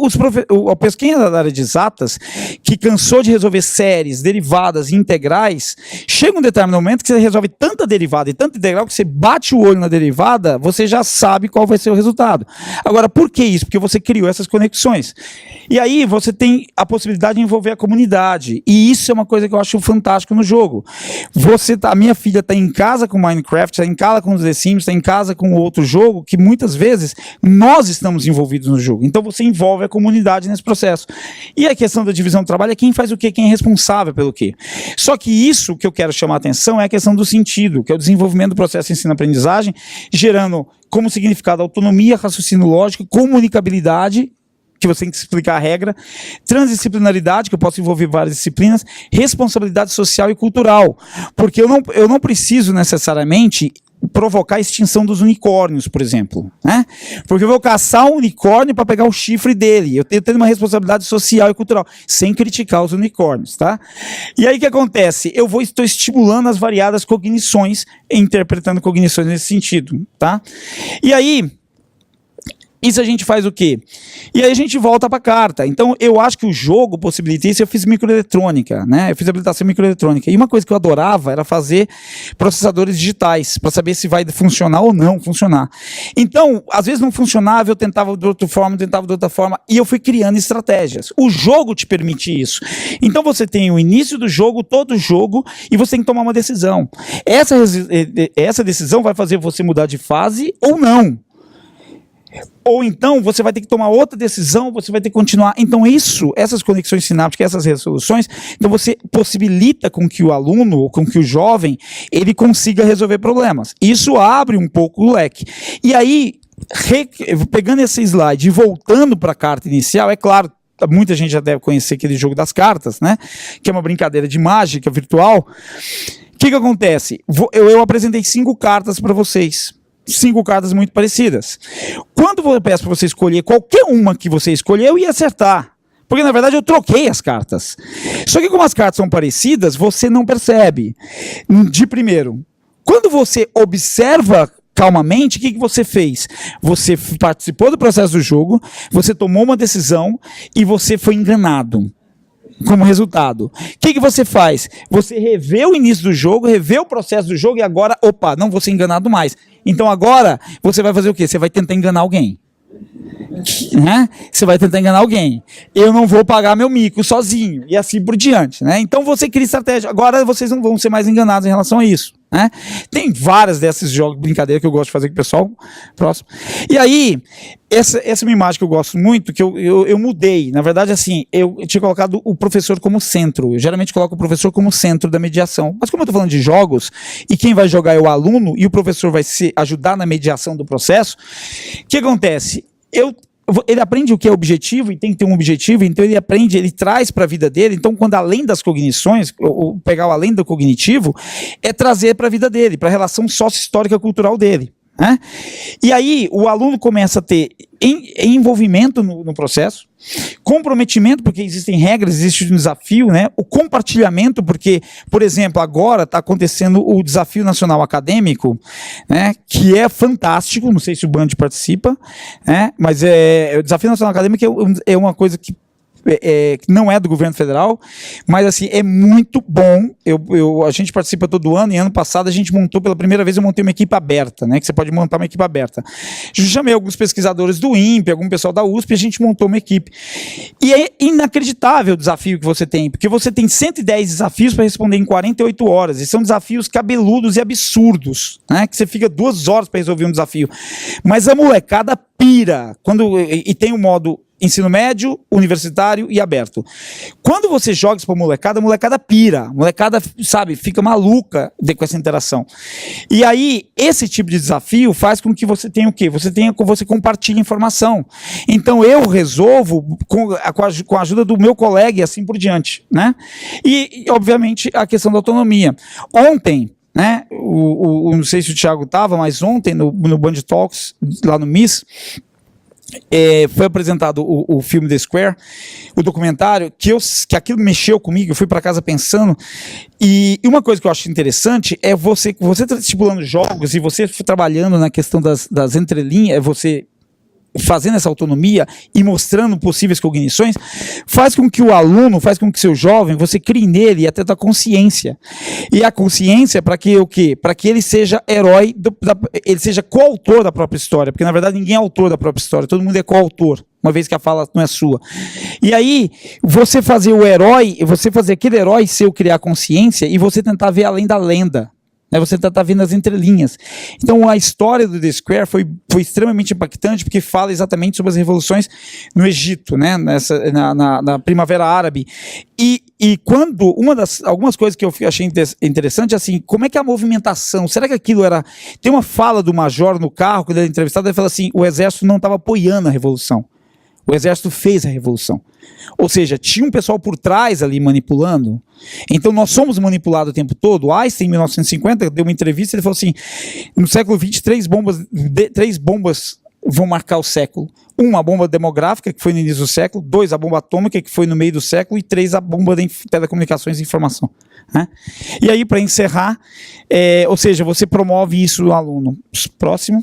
a pesquisa da área de exatas, que cansou de resolver séries, derivadas e integrais, chega um determinado momento que você resolve tanta derivada e tanta integral que você bate o olho na derivada, você já sabe qual vai ser o resultado. Agora, por que isso? Porque você criou essas conexões. E aí você tem a possibilidade de envolver a comunidade. E isso é uma coisa que eu acho fantástico no jogo. A minha filha está em casa com Minecraft, está em casa com os The Sims, está em casa com outro jogo, que muitas vezes nós estamos envolvidos no jogo. Então você envolve a comunidade nesse processo. E a questão da divisão do trabalho é quem faz o quê, quem é responsável pelo quê. Só que isso que eu quero chamar a atenção é a questão do sentido, que é o desenvolvimento do processo de ensino-aprendizagem, gerando como significado autonomia, raciocínio lógico, comunicabilidade, que você tem que explicar a regra, transdisciplinaridade, que eu posso envolver várias disciplinas, responsabilidade social e cultural, porque eu não preciso necessariamente provocar a extinção dos unicórnios, por exemplo, né? Porque eu vou caçar um unicórnio para pegar o chifre dele, eu tenho uma responsabilidade social e cultural, sem criticar os unicórnios, tá? E aí o que acontece? Estou estimulando as variadas cognições, interpretando cognições nesse sentido, tá? E aí, isso a gente faz o quê? E aí a gente volta para a carta. Então, eu acho que o jogo possibilita isso. Eu fiz microeletrônica, né? Eu fiz habilitação microeletrônica. E uma coisa que eu adorava era fazer processadores digitais, para saber se vai funcionar ou não funcionar. Então, às vezes não funcionava, eu tentava de outra forma, e eu fui criando estratégias. O jogo te permite isso. Então, você tem o início do jogo, todo o jogo, e você tem que tomar uma decisão. Essa decisão vai fazer você mudar de fase ou não. Ou então você vai ter que tomar outra decisão, você vai ter que continuar. Então essas conexões sinápticas, essas resoluções, então você possibilita com que o aluno, ou com que o jovem, ele consiga resolver problemas. Isso abre um pouco o leque. E aí, pegando esse slide e voltando para a carta inicial, é claro, muita gente já deve conhecer aquele jogo das cartas, né? Que é uma brincadeira de mágica virtual. O que acontece? Eu apresentei 5 cartas para vocês. 5 cartas muito parecidas. Quando eu peço para você escolher qualquer uma que você escolheu, eu ia acertar. Porque, na verdade, eu troquei as cartas. Só que como as cartas são parecidas, você não percebe. De primeiro, quando você observa calmamente, o que você fez? Você participou do processo do jogo, você tomou uma decisão e você foi enganado. como resultado. O que você faz? Você revê o início do jogo, revê o processo do jogo e agora, opa, não vou ser enganado mais. Então agora, você vai fazer o quê? Você vai tentar enganar alguém. Né? Você vai tentar enganar alguém. Eu não vou pagar meu mico sozinho. E assim por diante. Né? Então você cria estratégia. Agora vocês não vão ser mais enganados em relação a isso. Né? Tem várias desses jogos, brincadeira que eu gosto de fazer com o pessoal próximo. E aí, essa é uma imagem que eu gosto muito, que eu mudei. Na verdade, assim, eu tinha colocado o professor como centro. Eu geralmente coloco o professor como centro da mediação. Mas como eu estou falando de jogos, e quem vai jogar é o aluno, e o professor vai se ajudar na mediação do processo, o que acontece? Ele aprende o que é objetivo e tem que ter um objetivo, então ele aprende, ele traz para a vida dele. Então, quando além das cognições, ou pegar o além do cognitivo, é trazer para a vida dele, para a relação sócio-histórica cultural dele. Né? E aí o aluno começa a ter envolvimento no processo, comprometimento, porque existem regras, existe um desafio, né? O compartilhamento, porque, por exemplo, agora está acontecendo o Desafio Nacional Acadêmico, né? Que é fantástico, não sei se o Band participa, né? Mas o Desafio Nacional Acadêmico é uma coisa que não é do governo federal, mas assim, é muito bom. A gente participa todo ano, e ano passado a gente montou, pela primeira vez eu montei uma equipe aberta, né, que você pode montar uma equipe aberta. Eu chamei alguns pesquisadores do INPE, algum pessoal da USP, e a gente montou uma equipe. E é inacreditável o desafio que você tem, porque você tem 110 desafios para responder em 48 horas, e são desafios cabeludos e absurdos, né, que você fica 2 horas para resolver um desafio. Mas a molecada pira, e tem o modo ensino médio, universitário e aberto. Quando você joga isso para a molecada pira. A molecada, sabe, fica maluca com essa interação. E aí, esse tipo de desafio faz com que você tenha o quê? Você compartilhe informação. Então, eu resolvo com a ajuda do meu colega e assim por diante. Né? E, obviamente, a questão da autonomia. Ontem, né, não sei se o Thiago estava, mas ontem, no Band Talks, lá no MIS, foi apresentado o filme The Square, o documentário, que aquilo mexeu comigo. Eu fui para casa pensando, e uma coisa que eu acho interessante é você tá estipulando jogos e você trabalhando na questão das entrelinhas, você fazendo essa autonomia e mostrando possíveis cognições, faz com que o aluno, faz com que seu jovem, você crie nele até da consciência. E a consciência para que o quê? Para que ele seja herói, ele seja coautor da própria história, porque na verdade ninguém é autor da própria história, todo mundo é coautor, uma vez que a fala não é sua. E aí, você fazer o herói, você fazer aquele herói seu criar consciência e você tentar ver além da lenda. Você está vendo as entrelinhas. Então, a história do The Square foi extremamente impactante, porque fala exatamente sobre as revoluções no Egito, né? Na Primavera Árabe. E quando algumas coisas que eu achei interessante, assim, como é que a movimentação, será que aquilo era... Tem uma fala do major no carro, quando ele é entrevistado, ele fala assim, o exército não estava apoiando a revolução. O exército fez a revolução. Ou seja, tinha um pessoal por trás ali manipulando. Então nós somos manipulados o tempo todo. Einstein, em 1950, deu uma entrevista, ele falou assim, no século XX, 3 bombas vão marcar o século. 1, a bomba demográfica, que foi no início do século. 2, a bomba atômica, que foi no meio do século. E 3, a bomba de telecomunicações e informação. Né? E aí, para encerrar, ou seja, você promove isso no aluno. Próximo.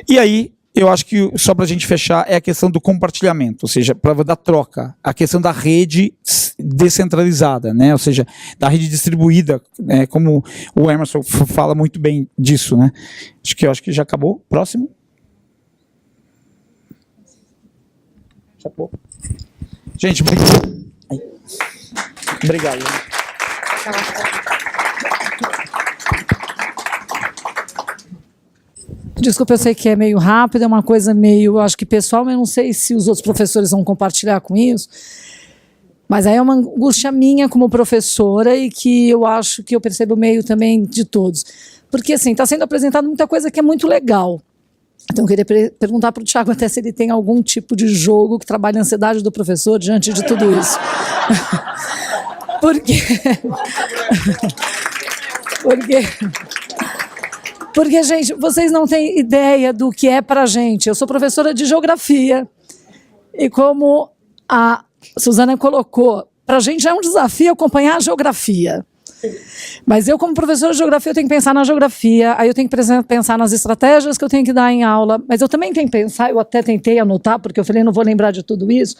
E aí, eu acho que, só para a gente fechar, é a questão do compartilhamento, ou seja, da troca, a questão da rede descentralizada, né? Ou seja, da rede distribuída, como o Emerson fala muito bem disso, né? Acho que já acabou. Próximo. Já acabou. Gente, obrigado. Obrigado. Desculpa, eu sei que é meio rápido, é uma coisa meio, acho que pessoal, mas eu não sei se os outros professores vão compartilhar com isso. Mas aí é uma angústia minha como professora e que eu acho que eu percebo meio também de todos. Porque, assim, está sendo apresentado muita coisa que é muito legal. Então, eu queria perguntar para o Thiago até se ele tem algum tipo de jogo que trabalha a ansiedade do professor diante de tudo isso. Porque, gente, vocês não têm ideia do que é pra gente. Eu sou professora de geografia e como a Suzana colocou, pra gente é um desafio acompanhar a geografia. Mas eu, como professora de geografia, eu tenho que pensar na geografia, aí eu tenho que pensar nas estratégias que eu tenho que dar em aula, mas eu também tenho que pensar, eu até tentei anotar, porque eu falei, não vou lembrar de tudo isso,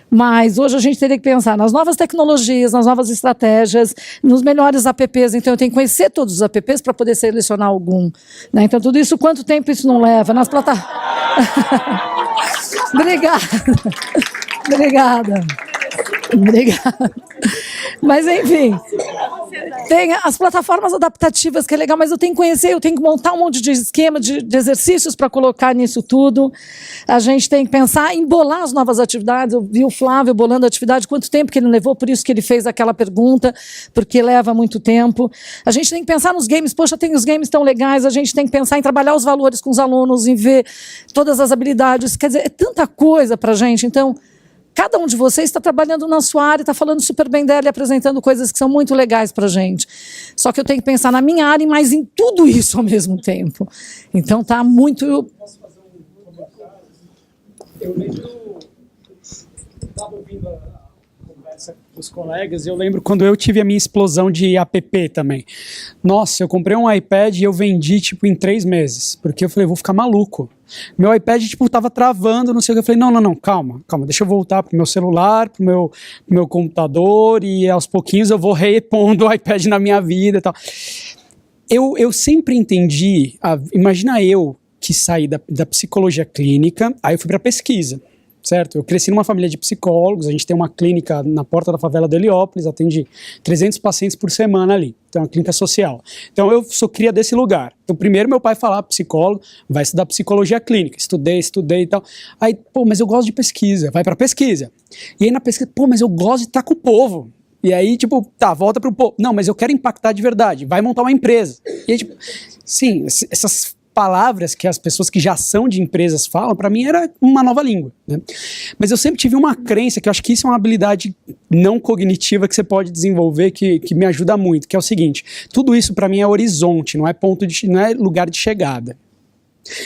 mas hoje a gente teria que pensar nas novas tecnologias, nas novas estratégias, nos melhores apps, então eu tenho que conhecer todos os apps para poder selecionar algum, né? Então tudo isso, quanto tempo isso não leva? Nas plataformas... Obrigada. Mas, enfim, tem as plataformas adaptativas, que é legal, mas eu tenho que conhecer, eu tenho que montar um monte de esquema de exercícios para colocar nisso tudo. A gente tem que pensar em bolar as novas atividades. Eu vi o Flávio bolando a atividade, quanto tempo que ele levou, por isso que ele fez aquela pergunta, porque leva muito tempo. A gente tem que pensar nos games, poxa, tem os games tão legais, a gente tem que pensar em trabalhar os valores com os alunos, em ver todas as habilidades, quer dizer, é tanta coisa para a gente, então... Cada um de vocês está trabalhando na sua área, está falando super bem dela e apresentando coisas que são muito legais para a gente. Só que eu tenho que pensar na minha área, mas em tudo isso ao mesmo tempo. Então está muito... Posso fazer um comentário? Eu lembro... Estava ouvindo a conversa dos colegas, e eu lembro quando eu tive a minha explosão de app também. Nossa, eu comprei um iPad e eu vendi tipo em 3 meses, porque eu falei, vou ficar maluco. Meu iPad, tipo, tava travando, não sei o que. Eu falei, não, calma, deixa eu voltar pro meu celular, pro meu computador, e aos pouquinhos eu vou repondo o iPad na minha vida e tal. Eu sempre entendi, imagina eu que saí da psicologia clínica, aí eu fui pra pesquisa. Certo? Eu cresci numa família de psicólogos, a gente tem uma clínica na porta da favela do Heliópolis, atende 300 pacientes por semana ali, então é uma clínica social. Então eu sou cria desse lugar. Então primeiro meu pai falava, psicólogo, vai estudar psicologia clínica, estudei e tal. Aí, pô, mas eu gosto de pesquisa, vai pra pesquisa. E aí na pesquisa, pô, mas eu gosto de estar com o povo. E aí, tipo, tá, volta pro povo. Não, mas eu quero impactar de verdade, vai montar uma empresa. E aí, tipo, sim, essas palavras que as pessoas que já são de empresas falam, para mim era uma nova língua, né? Mas eu sempre tive uma crença, que eu acho que isso é uma habilidade não cognitiva que você pode desenvolver, que me ajuda muito, que é o seguinte, tudo isso para mim é horizonte, não é não é lugar de chegada.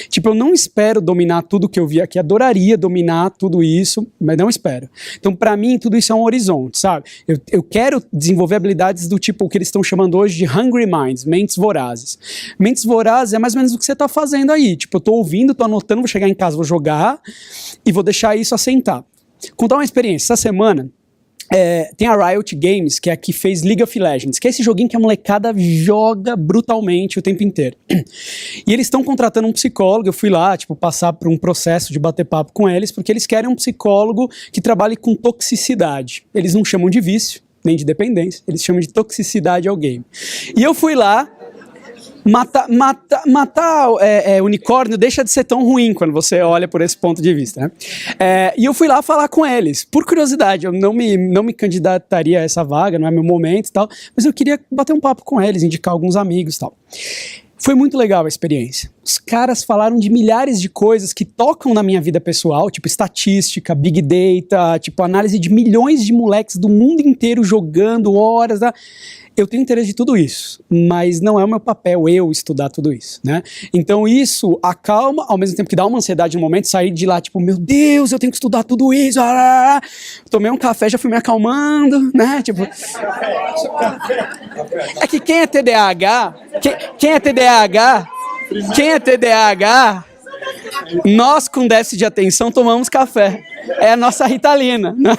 Tipo, eu não espero dominar tudo que eu vi aqui, adoraria dominar tudo isso, mas não espero. Então, para mim, tudo isso é um horizonte, sabe? Eu quero desenvolver habilidades do tipo, o que eles estão chamando hoje de hungry minds, mentes vorazes. Mentes vorazes é mais ou menos o que você está fazendo aí. Tipo, eu estou ouvindo, estou anotando, vou chegar em casa, vou jogar e vou deixar isso assentar. Contar uma experiência. Essa semana, tem a Riot Games, que é a que fez League of Legends, que é esse joguinho que a molecada joga brutalmente o tempo inteiro. E eles estão contratando um psicólogo, eu fui lá, tipo, passar por um processo de bater papo com eles, porque eles querem um psicólogo que trabalhe com toxicidade. Eles não chamam de vício, nem de dependência, eles chamam de toxicidade ao game. E eu fui lá, matar unicórnio deixa de ser tão ruim quando você olha por esse ponto de vista, né? E eu fui lá falar com eles, por curiosidade, eu não me candidataria a essa vaga, não é meu momento e tal, mas eu queria bater um papo com eles, indicar alguns amigos e tal. Foi muito legal a experiência. Os caras falaram de milhares de coisas que tocam na minha vida pessoal, tipo estatística, big data, tipo análise de milhões de moleques do mundo inteiro jogando horas, tá? Eu tenho interesse de tudo isso, mas não é o meu papel eu estudar tudo isso, né? Então isso acalma, ao mesmo tempo que dá uma ansiedade no momento, sair de lá, tipo, meu Deus, eu tenho que estudar tudo isso, tomei um café, já fui me acalmando, né? Tipo, é que quem é TDAH, nós com déficit de atenção tomamos café, é a nossa Ritalina, né?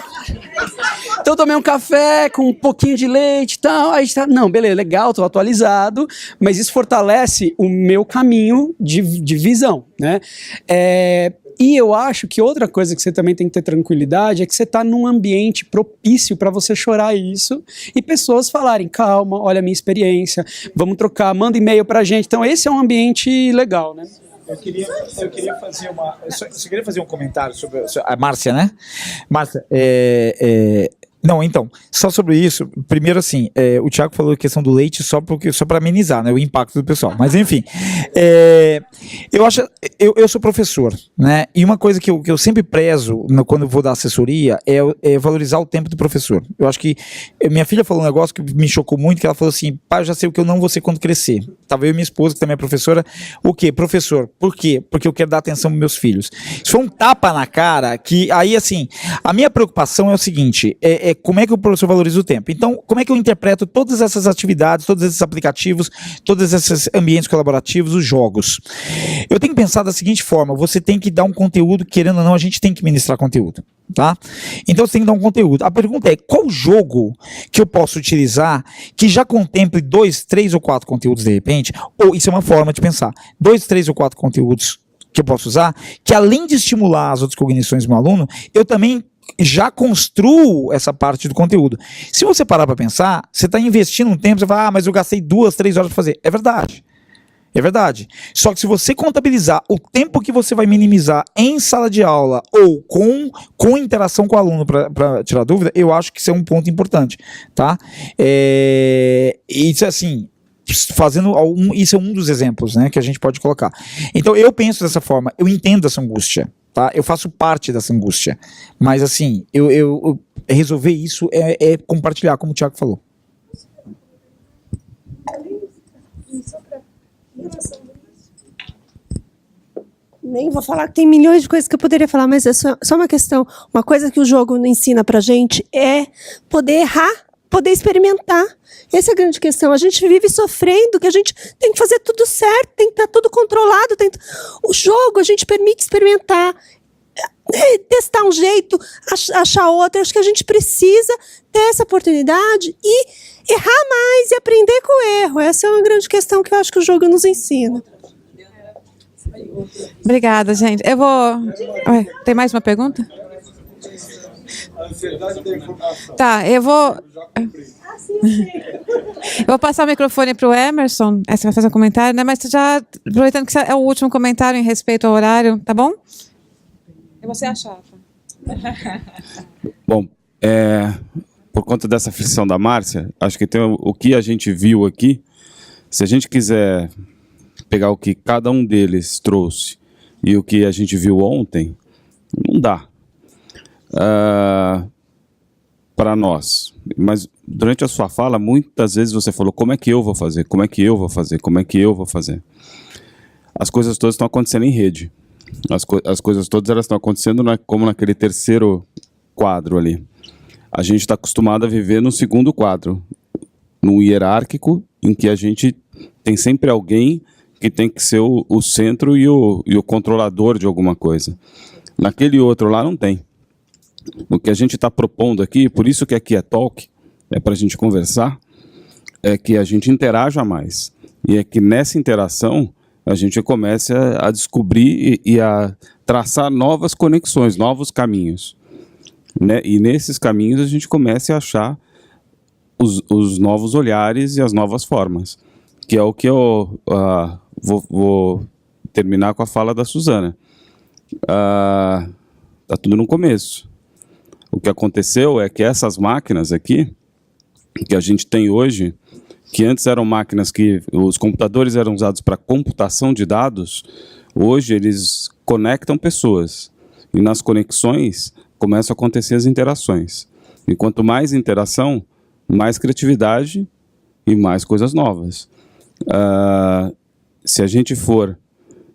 Então eu tomei um café com um pouquinho de leite e tal, aí tá, não, beleza, legal, tô atualizado, mas isso fortalece o meu caminho de visão, né? E eu acho que outra coisa que você também tem que ter tranquilidade é que você está num ambiente propício para você chorar isso e pessoas falarem, calma, olha a minha experiência, vamos trocar, manda e-mail pra gente. Então esse é um ambiente legal, né? Eu queria fazer eu queria fazer um comentário sobre a Márcia, né? Márcia, não, então, só sobre isso, primeiro assim, o Thiago falou a questão do leite só para amenizar, né, o impacto do pessoal, mas enfim, eu sou professor, né, e uma coisa que eu sempre prezo quando eu vou dar assessoria é valorizar o tempo do professor. Eu acho que minha filha falou um negócio que me chocou muito, que ela falou assim, pai, eu já sei o que eu não vou ser quando crescer. tava eu e minha esposa, que também é professora, o quê? Professor. Por quê? Porque eu quero dar atenção pros meus filhos. Isso foi um tapa na cara que, aí assim, a minha preocupação é o seguinte, como é que o professor valoriza o tempo? Então, como é que eu interpreto todas essas atividades, todos esses aplicativos, todos esses ambientes colaborativos, os jogos? Eu tenho que pensar da seguinte forma, você tem que dar um conteúdo, querendo ou não, a gente tem que ministrar conteúdo, tá? Então você tem que dar um conteúdo. A pergunta é, qual jogo que eu posso utilizar que já contemple 2, 3 ou 4 conteúdos de repente? Ou isso é uma forma de pensar. 2, 3 ou 4 conteúdos que eu posso usar, que além de estimular as outras cognições do meu aluno, eu também já construo essa parte do conteúdo. Se você parar para pensar, você está investindo um tempo, você fala, mas eu gastei 2, 3 horas para fazer. É verdade. É verdade. Só que se você contabilizar o tempo que você vai minimizar em sala de aula ou com interação com o aluno para tirar dúvida, eu acho que isso é um ponto importante, tá? Isso assim, isso é um dos exemplos, né, que a gente pode colocar. Então eu penso dessa forma, eu entendo essa angústia, tá? Eu faço parte dessa angústia, mas assim, eu resolver isso é compartilhar, como o Thiago falou. Nem vou falar que tem milhões de coisas que eu poderia falar, mas é só uma questão. Uma coisa que o jogo não ensina pra gente é poder errar, poder experimentar. Essa é a grande questão. A gente vive sofrendo, que a gente tem que fazer tudo certo, tem que estar tudo controlado. O jogo a gente permite experimentar, testar um jeito, achar outro. Acho que a gente precisa ter essa oportunidade e errar mais e aprender com o erro. Essa é uma grande questão que eu acho que o jogo nos ensina. Obrigada, gente. Eu vou... Tem mais uma pergunta? Tá, eu vou passar o microfone para o Emerson. Você vai fazer um comentário, né? Mas já aproveitando que é o último comentário em respeito ao horário, tá bom? E você achava? Bom, por conta dessa aflição da Márcia, acho que tem o que a gente viu aqui. Se a gente quiser pegar o que cada um deles trouxe e o que a gente viu ontem, não dá para nós. Mas durante a sua fala, muitas vezes você falou, como é que eu vou fazer? Como é que eu vou fazer? Como é que eu vou fazer? As coisas todas estão acontecendo em rede. As coisas todas elas estão acontecendo como naquele terceiro quadro ali. A gente está acostumado a viver no segundo quadro, no hierárquico, em que a gente tem sempre alguém que tem que ser o centro e o controlador de alguma coisa. Naquele outro lá não tem. O que a gente está propondo aqui, por isso que aqui é talk, é para a gente conversar, é que a gente interaja mais. E é que nessa interação a gente comece a descobrir e a traçar novas conexões, novos caminhos. Né? E nesses caminhos a gente comece a achar os novos olhares e as novas formas. Que é o que eu vou terminar com a fala da Suzana. Está tudo no começo. O que aconteceu é que essas máquinas aqui, que a gente tem hoje, que antes eram máquinas que os computadores eram usados para computação de dados, hoje eles conectam pessoas. E nas conexões começam a acontecer as interações. E quanto mais interação, mais criatividade e mais coisas novas. Se a gente for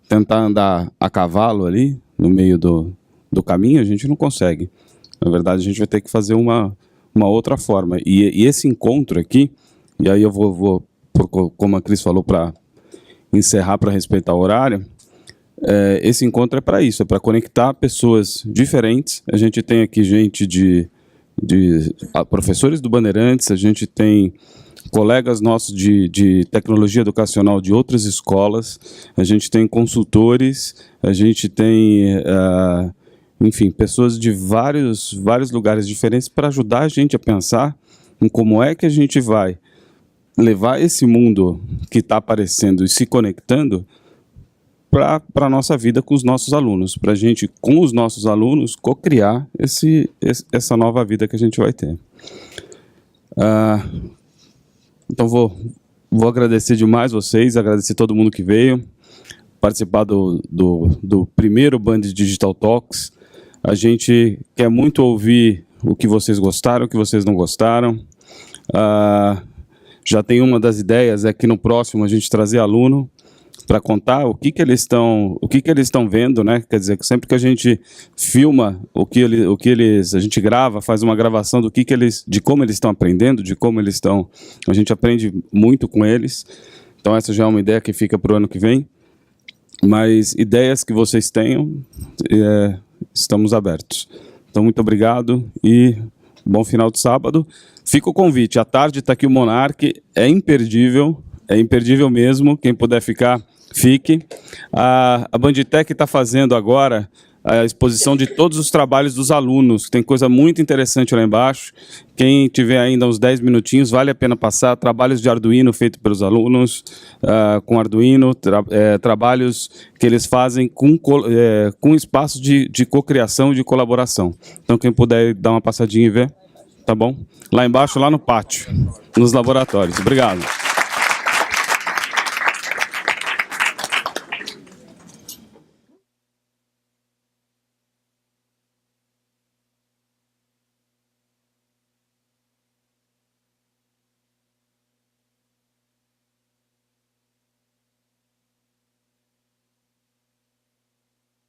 tentar andar a cavalo ali, no meio do caminho, a gente não consegue. Na verdade, a gente vai ter que fazer uma outra forma. E esse encontro aqui, e aí eu vou como a Cris falou, para encerrar, para respeitar o horário, esse encontro é para isso, é para conectar pessoas diferentes. A gente tem aqui gente de professores do Bandeirantes, a gente tem colegas nossos de tecnologia educacional de outras escolas, a gente tem consultores, a gente tem, enfim, pessoas de vários lugares diferentes para ajudar a gente a pensar em como é que a gente vai levar esse mundo que está aparecendo e se conectando para a nossa vida com os nossos alunos, para a gente, com os nossos alunos, co-criar essa nova vida que a gente vai ter. Então vou agradecer demais vocês, agradecer todo mundo que veio participar do primeiro Band Digital Talks. A gente quer muito ouvir o que vocês gostaram, o que vocês não gostaram. Já tem uma das ideias, é que no próximo a gente trazer aluno para contar o que eles estão vendo, né? Quer dizer, sempre que a gente filma a gente grava, faz uma gravação de como eles estão aprendendo, a gente aprende muito com eles. Então essa já é uma ideia que fica para o ano que vem. Mas ideias que vocês tenham, estamos abertos. Então muito obrigado e bom final de sábado. Fica o convite, à tarde está aqui o Monark, é imperdível mesmo, quem puder ficar, fique. A Banditec está fazendo agora a exposição de todos os trabalhos dos alunos, tem coisa muito interessante lá embaixo. Quem tiver ainda uns 10 minutinhos, vale a pena passar. Trabalhos de Arduino feitos pelos alunos, com Arduino, trabalhos que eles fazem com espaço de cocriação e de colaboração. Então, quem puder dar uma passadinha e ver, tá bom? Lá embaixo, lá no pátio, nos laboratórios. Obrigado.